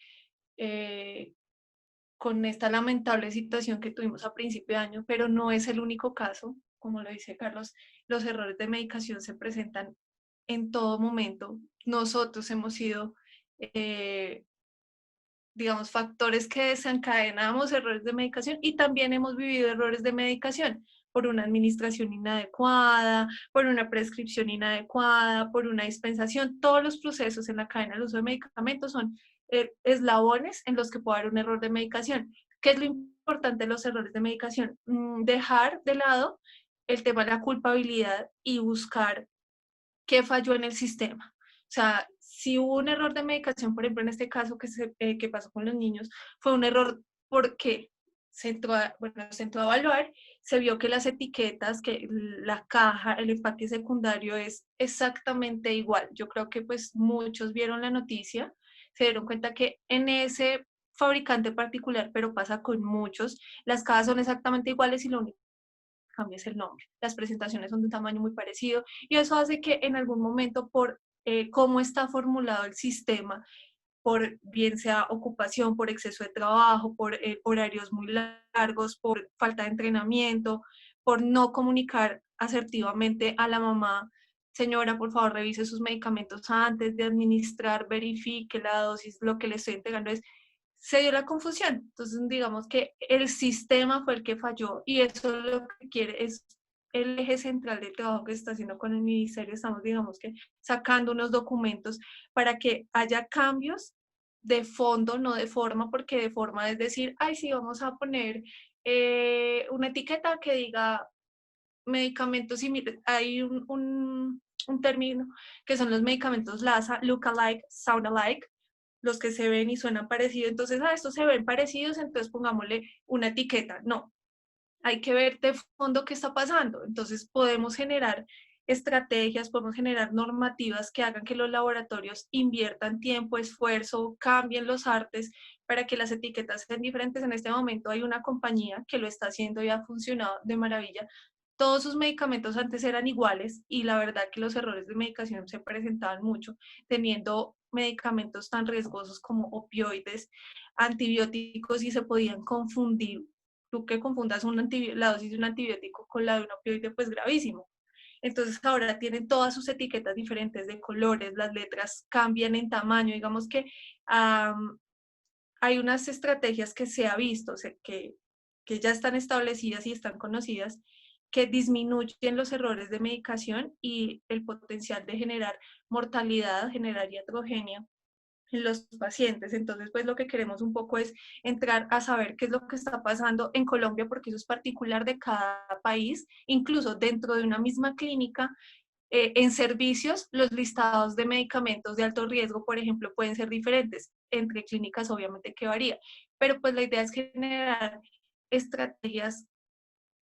con esta lamentable situación que tuvimos a principio de año, pero no es el único caso. Como lo dice Carlos, los errores de medicación se presentan en todo momento. Nosotros hemos sido, digamos, factores que desencadenamos errores de medicación y también hemos vivido errores de medicación por una administración inadecuada, por una prescripción inadecuada, por una dispensación. Todos los procesos en la cadena del uso de medicamentos son eslabones en los que puede haber un error de medicación. ¿Qué es lo importante de los errores de medicación? Dejar de lado el tema de la culpabilidad y buscar qué falló en el sistema. O sea, si hubo un error de medicación, por ejemplo, en este caso que pasó con los niños, fue un error porque se entró a evaluar, se vio que las etiquetas, que la caja, el empaque secundario es exactamente igual. Yo creo que pues muchos vieron la noticia, se dieron cuenta que en ese fabricante particular, pero pasa con muchos, las cajas son exactamente iguales y lo único que cambia es el nombre. Las presentaciones son de un tamaño muy parecido y eso hace que en algún momento por cómo está formulado el sistema, por bien sea ocupación, por exceso de trabajo, por horarios muy largos, por falta de entrenamiento, por no comunicar asertivamente a la mamá, señora, por favor, revise sus medicamentos antes de administrar, verifique la dosis, lo que le estoy entregando se dio la confusión. Entonces, digamos que el sistema fue el que falló y eso lo que quiere es el eje central del trabajo que se está haciendo con el ministerio. Estamos, digamos que, sacando unos documentos para que haya cambios de fondo, no de forma, porque de forma es decir, ay, sí, vamos a poner una etiqueta que diga medicamentos similares. Hay un término que son los medicamentos LASA, look alike, sound alike, los que se ven y suenan parecidos. Entonces, estos se ven parecidos, entonces pongámosle una etiqueta. No, hay que ver de fondo qué está pasando. Entonces podemos generar estrategias, podemos generar normativas que hagan que los laboratorios inviertan tiempo, esfuerzo, cambien los artes para que las etiquetas sean diferentes. En este momento hay una compañía que lo está haciendo y ha funcionado de maravilla. Todos sus medicamentos antes eran iguales y la verdad que los errores de medicación se presentaban mucho, teniendo medicamentos tan riesgosos como opioides, antibióticos y se podían confundir. Tú que confundas la dosis de un antibiótico con la de un opioide, pues gravísimo. Entonces ahora tienen todas sus etiquetas diferentes de colores, las letras cambian en tamaño, digamos que hay unas estrategias que se ha visto, o sea, que ya están establecidas y están conocidas, que disminuyen los errores de medicación y el potencial de generar mortalidad, generar iatrogenia en los pacientes. Entonces, pues lo que queremos un poco es entrar a saber qué es lo que está pasando en Colombia, porque eso es particular de cada país, incluso dentro de una misma clínica. En servicios, los listados de medicamentos de alto riesgo, por ejemplo, pueden ser diferentes. Entre clínicas, obviamente, que varía. Pero pues la idea es generar estrategias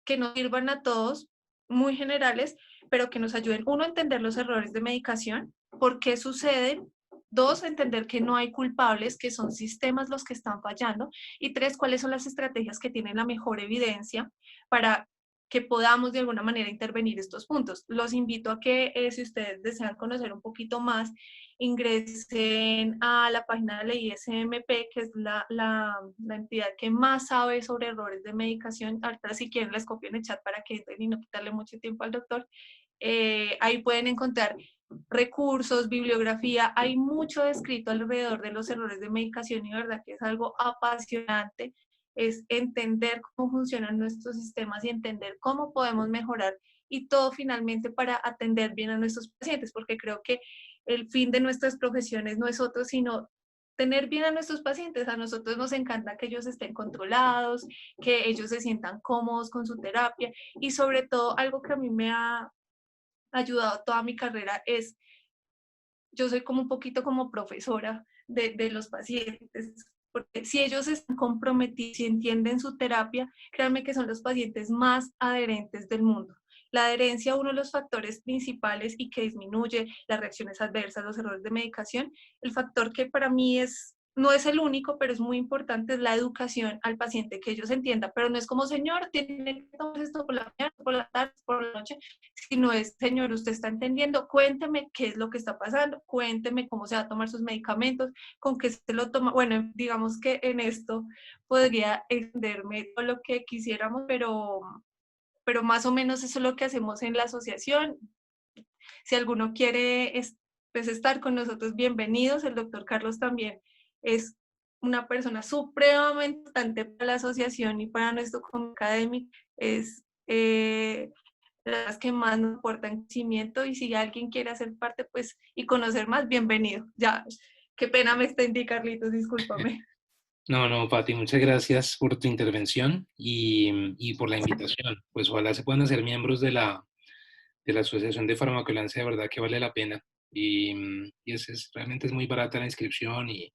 que nos sirvan a todos, muy generales, pero que nos ayuden, uno, a entender los errores de medicación, por qué suceden; dos, entender que no hay culpables, que son sistemas los que están fallando; y tres, cuáles son las estrategias que tienen la mejor evidencia para que podamos de alguna manera intervenir estos puntos. Los invito a que, si ustedes desean conocer un poquito más, ingresen a la página de la ISMP, que es la entidad que más sabe sobre errores de medicación. Ahorita, si quieren, les copio en el chat para que entren y no quitarle mucho tiempo al doctor. Ahí pueden encontrar recursos, bibliografía, hay mucho escrito alrededor de los errores de medicación, y verdad que es algo apasionante, es entender cómo funcionan nuestros sistemas y entender cómo podemos mejorar, y todo finalmente para atender bien a nuestros pacientes, porque creo que el fin de nuestras profesiones no es otro sino tener bien a nuestros pacientes. A nosotros nos encanta que ellos estén controlados, que ellos se sientan cómodos con su terapia, y sobre todo algo que a mí me ha ayudado toda mi carrera es, yo soy como un poquito como profesora de los pacientes, porque si ellos están comprometidos y entienden su terapia, créanme que son los pacientes más adherentes del mundo. La adherencia, uno de los factores principales y que disminuye las reacciones adversas, los errores de medicación, el factor que para mí no es el único, pero es muy importante, es la educación al paciente, que ellos entiendan. Pero no es como, señor, tiene que tomar esto por la mañana, por la tarde, por la noche, sino es, señor, usted está entendiendo, cuénteme qué es lo que está pasando, cuénteme cómo se va a tomar sus medicamentos, con qué se lo toma. Bueno, digamos que en esto podría extenderme todo lo que quisiéramos, pero más o menos eso es lo que hacemos en la asociación. Si alguno quiere pues, estar con nosotros, bienvenidos. El doctor Carlos también es una persona supremamente importante para la asociación y para nuestro académico. Es las que más nos aportan conocimiento, y si alguien quiere hacer parte pues y conocer más, bienvenido. Ya, qué pena me extendí, Carlitos, discúlpame. No, Pati, muchas gracias por tu intervención y por la invitación. Pues ojalá se puedan hacer miembros de la Asociación de Farmacovigelancia, de verdad que vale la pena. Y realmente es muy barata la inscripción, y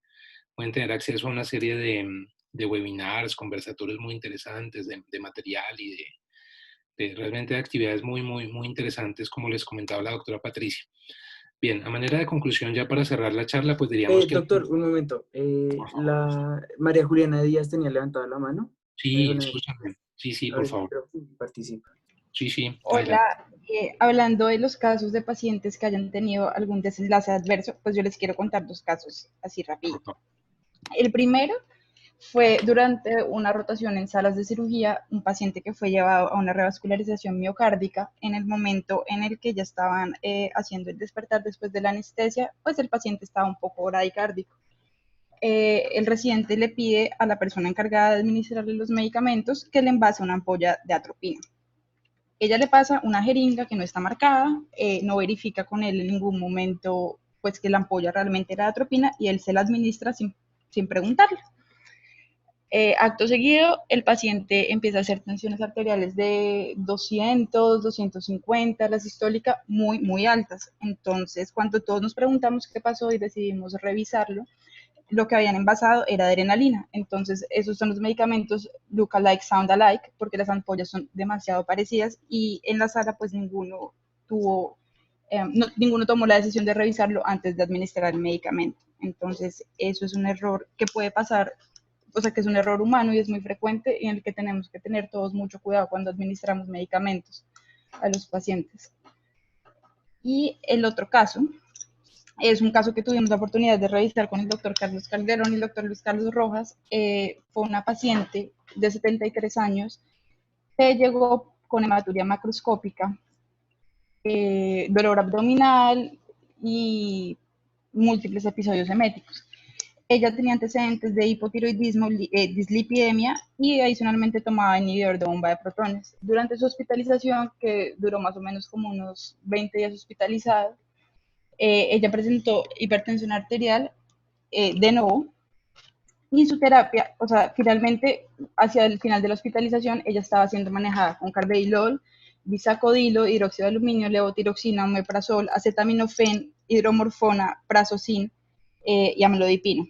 pueden tener acceso a una serie de webinars, conversatorios muy interesantes, de material y realmente de actividades muy interesantes, como les comentaba la doctora Patricia. Bien, a manera de conclusión, ya para cerrar la charla, pues diríamos que... Doctor, un momento. La María Juliana Díaz tenía levantada la mano. Sí, escúchame. Sí, A por ver si favor. participa. Sí, Hola, hablando de los casos de pacientes que hayan tenido algún desenlace adverso, pues yo les quiero contar dos casos así rápido. El primero fue durante una rotación en salas de cirugía, un paciente que fue llevado a una revascularización miocárdica. En el momento en el que ya estaban haciendo el despertar después de la anestesia, pues el paciente estaba un poco bradicárdico. El residente le pide a la persona encargada de administrarle los medicamentos que le envase una ampolla de atropina. Ella le pasa una jeringa que no está marcada, no verifica con él en ningún momento pues que la ampolla realmente era de atropina, y él se la administra sin preguntarle. Acto seguido, el paciente empieza a hacer tensiones arteriales de 200, 250, la sistólica muy altas. Entonces, cuando todos nos preguntamos qué pasó y decidimos revisarlo, lo que habían envasado era adrenalina. Entonces, esos son los medicamentos look-alike, sound-alike, porque las ampollas son demasiado parecidas, y en la sala pues ninguno tomó la decisión de revisarlo antes de administrar el medicamento. Entonces, eso es un error que puede pasar, o sea, que es un error humano y es muy frecuente, y en el que tenemos que tener todos mucho cuidado cuando administramos medicamentos a los pacientes. Y el otro caso es un caso que tuvimos la oportunidad de revisar con el doctor Carlos Calderón y el doctor Luis Carlos Rojas. Fue una paciente de 73 años que llegó con hematuria macroscópica, dolor abdominal y múltiples episodios eméticos. Ella tenía antecedentes de hipotiroidismo, dislipidemia, y adicionalmente tomaba inhibidor de bomba de protones. Durante su hospitalización, que duró más o menos como unos 20 días hospitalizada, ella presentó hipertensión arterial de nuevo. Y su terapia, o sea, finalmente, hacia el final de la hospitalización, ella estaba siendo manejada con carvedilol, bisacodilo, hidróxido de aluminio, levotiroxina, omeprazol, acetaminofén, hidromorfona, prazosin y amlodipino.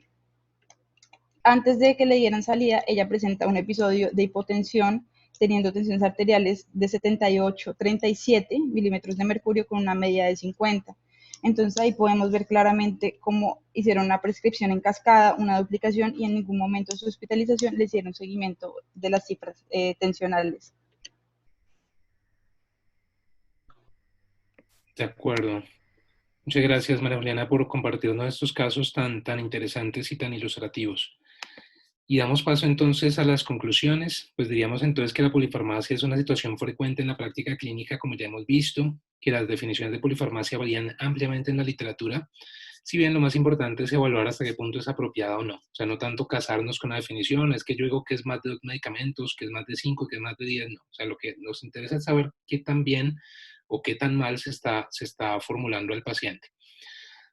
Antes de que le dieran salida, ella presenta un episodio de hipotensión, teniendo tensiones arteriales de 78-37 milímetros de mercurio con una media de 50. Entonces ahí podemos ver claramente cómo hicieron una prescripción en cascada, una duplicación, y en ningún momento de su hospitalización le hicieron seguimiento de las cifras tensionales. De acuerdo. Muchas gracias, María Juliana, por compartirnos estos casos tan interesantes y tan ilustrativos. Y damos paso entonces a las conclusiones. Pues diríamos entonces que la polifarmacia es una situación frecuente en la práctica clínica, como ya hemos visto, que las definiciones de polifarmacia varían ampliamente en la literatura, si bien lo más importante es evaluar hasta qué punto es apropiada o no. O sea, no tanto casarnos con la definición, es que yo digo que es más de 2 medicamentos, que es más de 5, que es más de 10, no. O sea, lo que nos interesa es saber qué tan bien o qué tan mal se está formulando al paciente.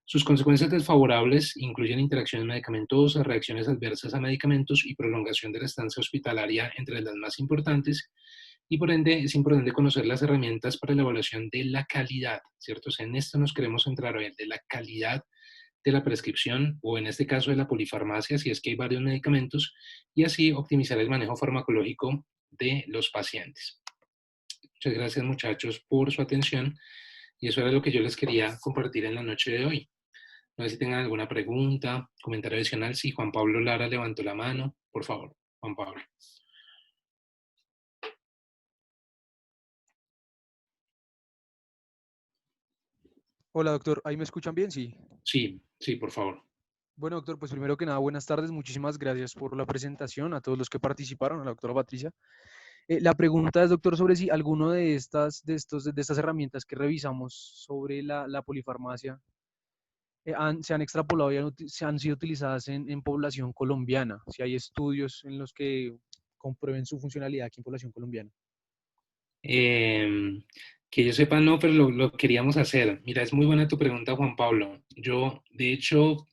Sus consecuencias desfavorables incluyen interacciones medicamentosas, reacciones adversas a medicamentos y prolongación de la estancia hospitalaria entre las más importantes, y por ende es importante conocer las herramientas para la evaluación de la calidad, ¿cierto? O sea, en esto nos queremos centrar hoy, de la calidad de la prescripción, o en este caso de la polifarmacia, si es que hay varios medicamentos, y así optimizar el manejo farmacológico de los pacientes. Muchas gracias, muchachos, por su atención, y eso era lo que yo les quería compartir en la noche de hoy. No sé si tengan alguna pregunta, comentario adicional. Sí, Juan Pablo Lara levantó la mano. Por favor, Juan Pablo. Hola, doctor. ¿Ahí me escuchan bien? Sí. Sí, por favor. Bueno, doctor, pues primero que nada, buenas tardes. Muchísimas gracias por la presentación, a todos los que participaron, a la doctora Patricia. La pregunta es, doctor, sobre si alguno de estas herramientas que revisamos sobre la polifarmacia se han extrapolado y se han sido utilizadas en población colombiana. Si hay estudios en los que comprueben su funcionalidad aquí en población colombiana. Que yo sepa, no, pero lo queríamos hacer. Mira, es muy buena tu pregunta, Juan Pablo. Yo, de hecho,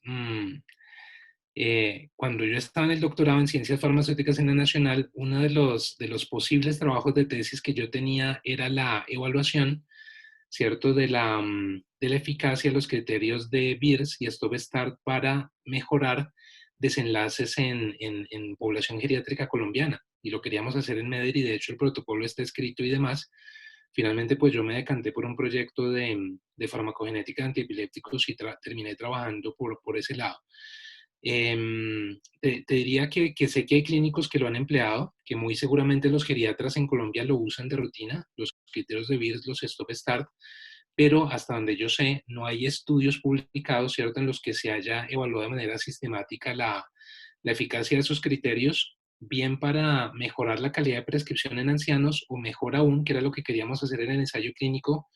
cuando yo estaba en el doctorado en Ciencias Farmacéuticas en la Nacional, uno de los posibles trabajos de tesis que yo tenía era la evaluación, ¿cierto?, de la eficacia de los criterios de Beers y Stop Start para mejorar desenlaces en población geriátrica colombiana. Y lo queríamos hacer en MEDER, y de hecho el protocolo está escrito y demás. Finalmente, pues yo me decanté por un proyecto de farmacogenética de antiepilépticos y terminé trabajando por ese lado. Te diría que sé que hay clínicos que lo han empleado, que muy seguramente los geriatras en Colombia lo usan de rutina, los criterios de Beers, los Stop Start, pero hasta donde yo sé, no hay estudios publicados, ¿cierto?, en los que se haya evaluado de manera sistemática la eficacia de esos criterios, bien para mejorar la calidad de prescripción en ancianos, o mejor aún, que era lo que queríamos hacer en el ensayo clínico,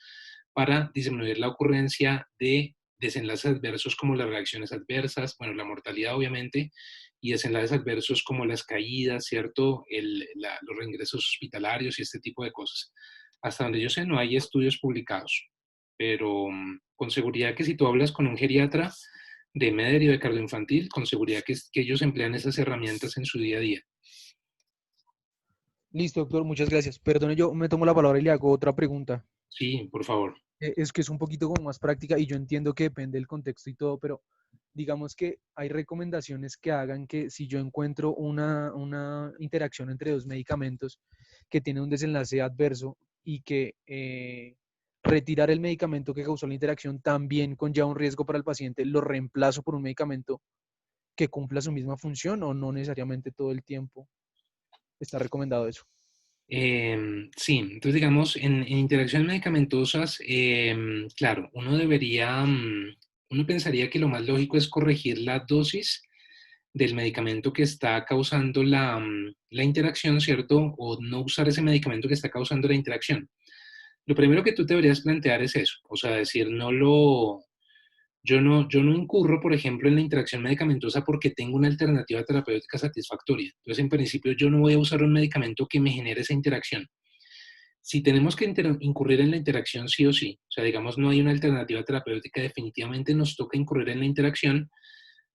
para disminuir la ocurrencia de desenlaces adversos como las reacciones adversas, bueno, la mortalidad obviamente, y desenlaces adversos como las caídas, ¿cierto?, los reingresos hospitalarios y este tipo de cosas. Hasta donde yo sé, no hay estudios publicados, pero con seguridad que si tú hablas con un geriatra de MEDER y de cardioinfantil, con seguridad que ellos emplean esas herramientas en su día a día. Listo, doctor, muchas gracias. Perdone, yo me tomo la palabra y le hago otra pregunta. Sí, por favor. Es que es un poquito como más práctica y yo entiendo que depende del contexto y todo, pero digamos que hay recomendaciones que hagan que si yo encuentro una interacción entre dos medicamentos que tiene un desenlace adverso y que retirar el medicamento que causó la interacción también conlleva un riesgo para el paciente, ¿lo reemplazo por un medicamento que cumpla su misma función, o no necesariamente todo el tiempo está recomendado eso? Sí, entonces digamos, en interacciones medicamentosas, claro, uno pensaría que lo más lógico es corregir la dosis del medicamento que está causando la interacción, ¿cierto? O no usar ese medicamento que está causando la interacción. Lo primero que tú te deberías plantear es eso, o sea, decir, yo no incurro, por ejemplo, en la interacción medicamentosa porque tengo una alternativa terapéutica satisfactoria. Entonces, en principio, yo no voy a usar un medicamento que me genere esa interacción. Si tenemos que incurrir en la interacción sí o sí, o sea, digamos, no hay una alternativa terapéutica, definitivamente nos toca incurrir en la interacción,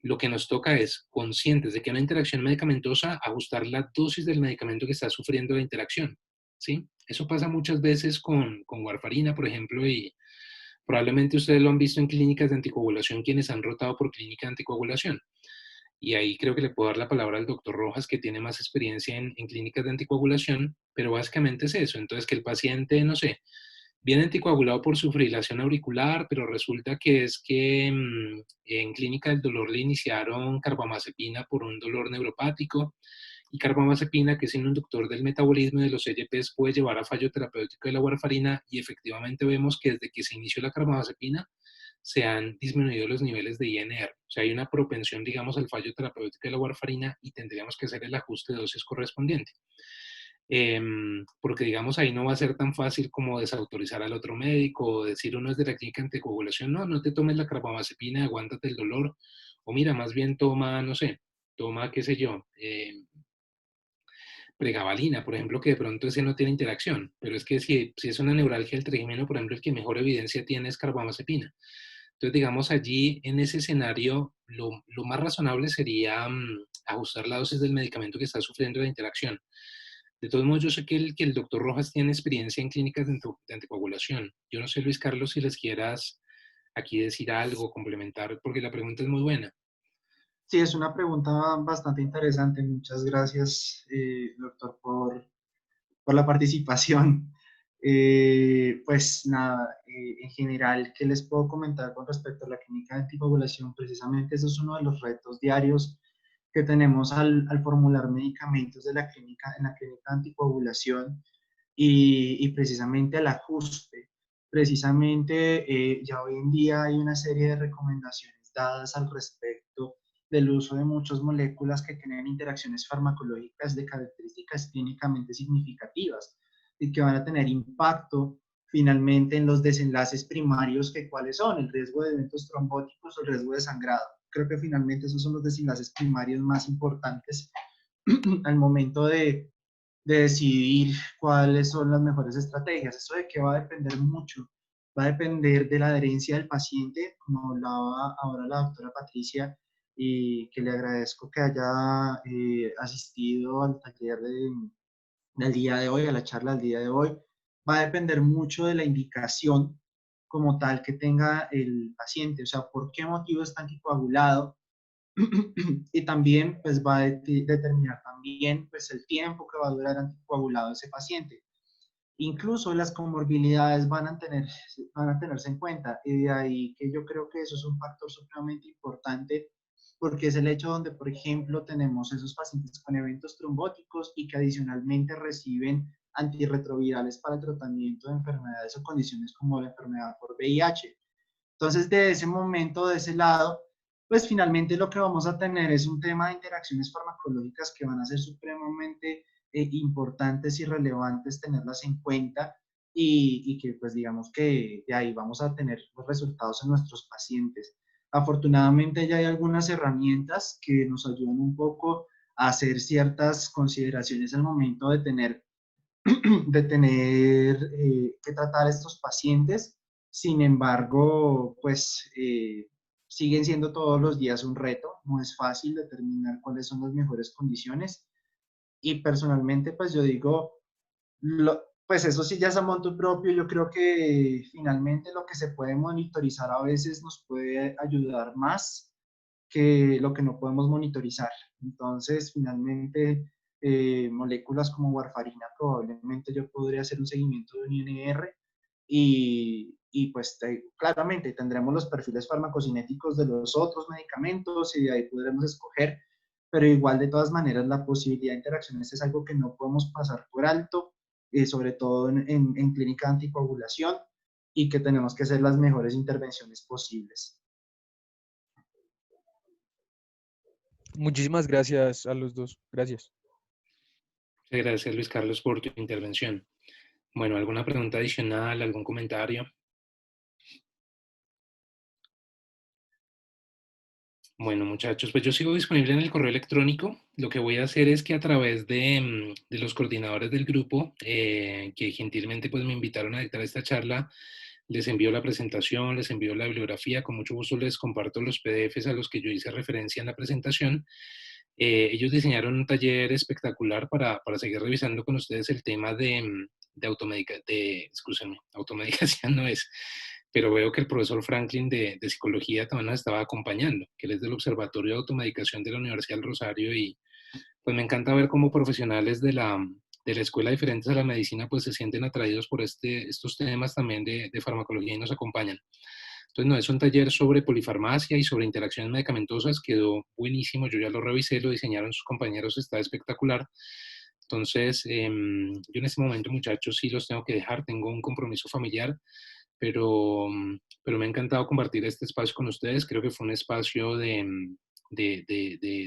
lo que nos toca es, conscientes de que hay una interacción medicamentosa, ajustar la dosis del medicamento que está sufriendo la interacción, ¿sí? Eso pasa muchas veces con warfarina, por ejemplo, y probablemente ustedes lo han visto en clínicas de anticoagulación, quienes han rotado por clínica de anticoagulación. Y ahí creo que le puedo dar la palabra al doctor Rojas, que tiene más experiencia en clínicas de anticoagulación, pero básicamente es eso. Entonces, que el paciente, no sé, viene anticoagulado por su fibrilación auricular, pero resulta que es que en clínica del dolor le iniciaron carbamazepina por un dolor neuropático, y carbamazepina, que es un inductor del metabolismo y de los EGPs, puede llevar a fallo terapéutico de la warfarina, y efectivamente vemos que desde que se inició la carbamazepina se han disminuido los niveles de INR. O sea, hay una propensión, digamos, al fallo terapéutico de la warfarina y tendríamos que hacer el ajuste de dosis correspondiente. Porque, digamos, ahí no va a ser tan fácil como desautorizar al otro médico o decir uno es de la clínica anticoagulación, no, no te tomes la carbamazepina, aguántate el dolor, o mira, más bien toma, no sé, toma, qué sé yo, pregabalina, por ejemplo, que de pronto ese no tiene interacción, pero es que si es una neuralgia del trigémino, por ejemplo, el que mejor evidencia tiene es carbamazepina. Entonces, digamos, allí en ese escenario, lo más razonable sería ajustar la dosis del medicamento que está sufriendo la interacción. De todos modos, yo sé que el doctor Rojas tiene experiencia en clínicas de anticoagulación. Yo no sé, Luis Carlos, si les quieras aquí decir algo, complementar, porque la pregunta es muy buena. Sí, es una pregunta bastante interesante. Muchas gracias, doctor, por la participación. Pues nada, en general, ¿qué les puedo comentar con respecto a la clínica de anticoagulación? Precisamente eso es uno de los retos diarios que tenemos al formular medicamentos de la clínica, en la clínica de anticoagulación y precisamente el ajuste. Precisamente ya hoy en día hay una serie de recomendaciones dadas al respecto del uso de muchas moléculas que tienen interacciones farmacológicas de características clínicamente significativas y que van a tener impacto finalmente en los desenlaces primarios, que cuáles son el riesgo de eventos trombóticos o el riesgo de sangrado. Creo que finalmente esos son los desenlaces primarios más importantes al momento de decidir cuáles son las mejores estrategias. Eso de qué va a depender mucho, va a depender de la adherencia del paciente, como hablaba ahora la doctora Patricia, y que le agradezco que haya asistido al taller del día de hoy, a la charla del día de hoy. Va a depender mucho de la indicación como tal que tenga el paciente, o sea, por qué motivo está anticoagulado, y también pues va a determinar también pues el tiempo que va a durar anticoagulado ese paciente. Incluso las comorbilidades van a tenerse en cuenta, y de ahí que yo creo que eso es un factor supremamente importante, porque es el hecho donde, por ejemplo, tenemos esos pacientes con eventos trombóticos y que adicionalmente reciben antirretrovirales para el tratamiento de enfermedades o condiciones como la enfermedad por VIH. Entonces, de ese momento, de ese lado, pues finalmente lo que vamos a tener es un tema de interacciones farmacológicas que van a ser supremamente importantes y relevantes tenerlas en cuenta, y que pues digamos que de ahí vamos a tener los resultados en nuestros pacientes. Afortunadamente ya hay algunas herramientas que nos ayudan un poco a hacer ciertas consideraciones al momento de tener que tratar a estos pacientes. Sin embargo, pues siguen siendo todos los días un reto. No es fácil determinar cuáles son las mejores condiciones. Y personalmente, pues yo digo, pues eso sí ya es a motu propio. Yo creo que finalmente lo que se puede monitorizar a veces nos puede ayudar más que lo que no podemos monitorizar. Entonces, finalmente, moléculas como warfarina, probablemente yo podría hacer un seguimiento de un INR, y pues claramente tendremos los perfiles farmacocinéticos de los otros medicamentos y de ahí podremos escoger, pero igual de todas maneras la posibilidad de interacciones es algo que no podemos pasar por alto, sobre todo en clínica de anticoagulación, y que tenemos que hacer las mejores intervenciones posibles. Muchísimas gracias a los dos. Gracias. Muchas gracias, Luis Carlos, por tu intervención. Bueno, ¿alguna pregunta adicional, algún comentario? Bueno, muchachos, pues yo sigo disponible en el correo electrónico. Lo que voy a hacer es que a través de los coordinadores del grupo, que gentilmente pues me invitaron a dictar esta charla, les envío la presentación, les envío la bibliografía, con mucho gusto les comparto los PDFs a los que yo hice referencia en la presentación. Ellos diseñaron un taller espectacular para seguir revisando con ustedes el tema de automedicación no es, pero veo que el profesor Franklin de psicología también nos estaba acompañando, que él es del Observatorio de Automedicación de la Universidad del Rosario, y pues me encanta ver cómo profesionales de la escuela diferentes a la medicina pues se sienten atraídos por estos temas también de farmacología y nos acompañan. Entonces, no, es un taller sobre polifarmacia y sobre interacciones medicamentosas, quedó buenísimo, yo ya lo revisé, lo diseñaron sus compañeros, está espectacular. Entonces, yo en este momento, muchachos, sí los tengo que dejar, tengo un compromiso familiar, pero me ha encantado compartir este espacio con ustedes. Creo que fue un espacio de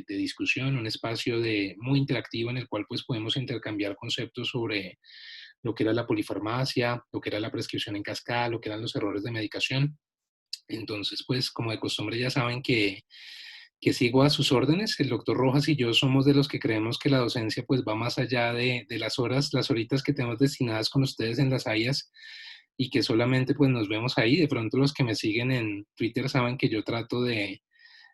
discusión, un espacio muy interactivo en el cual pues podemos intercambiar conceptos sobre lo que era la polifarmacia, lo que era la prescripción en cascada, lo que eran los errores de medicación. Entonces, pues como de costumbre ya saben que sigo a sus órdenes. El doctor Rojas y yo somos de los que creemos que la docencia pues va más allá de las horitas que tenemos destinadas con ustedes en las AIAs y que solamente pues nos vemos ahí. De pronto los que me siguen en Twitter saben que yo trato de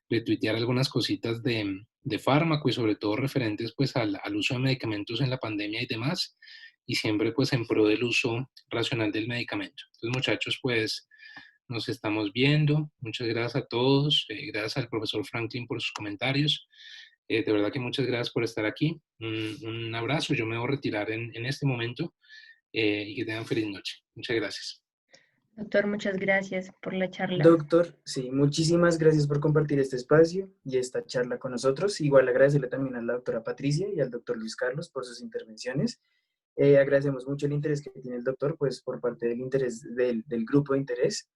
tuitear algunas cositas de fármaco y sobre todo referentes pues al uso de medicamentos en la pandemia y demás, y siempre pues en pro del uso racional del medicamento. Entonces, muchachos, pues nos estamos viendo. Muchas gracias a todos. Gracias al profesor Franklin por sus comentarios. De verdad que muchas gracias por estar aquí. Un abrazo. Yo me voy a retirar en este momento y que tengan feliz noche. Muchas gracias. Doctor, muchas gracias por la charla. Doctor, sí, muchísimas gracias por compartir este espacio y esta charla con nosotros. Igual agradecerle también a la doctora Patricia y al doctor Luis Carlos por sus intervenciones. Agradecemos mucho el interés que tiene el doctor, pues por parte del interés del grupo de interés.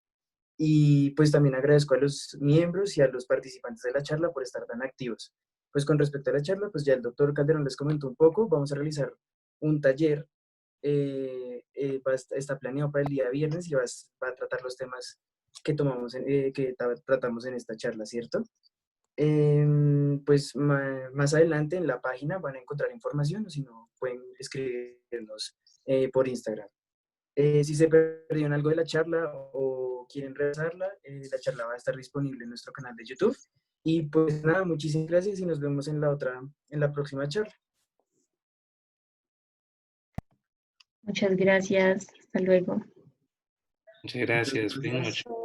Y pues también agradezco a los miembros y a los participantes de la charla por estar tan activos. Pues con respecto a la charla, pues ya el doctor Calderón les comentó un poco. Vamos a realizar un taller, está planeado para el día viernes y va a tratar los temas que tratamos en esta charla, ¿cierto? Pues más adelante en la página van a encontrar información, o si no, pueden escribirnos por Instagram. Si se perdieron algo de la charla o quieren revisarla, la charla va a estar disponible en nuestro canal de YouTube. Y pues nada, muchísimas gracias y nos vemos en la próxima charla. Muchas gracias. Hasta luego. Muchas gracias. Buenas noches.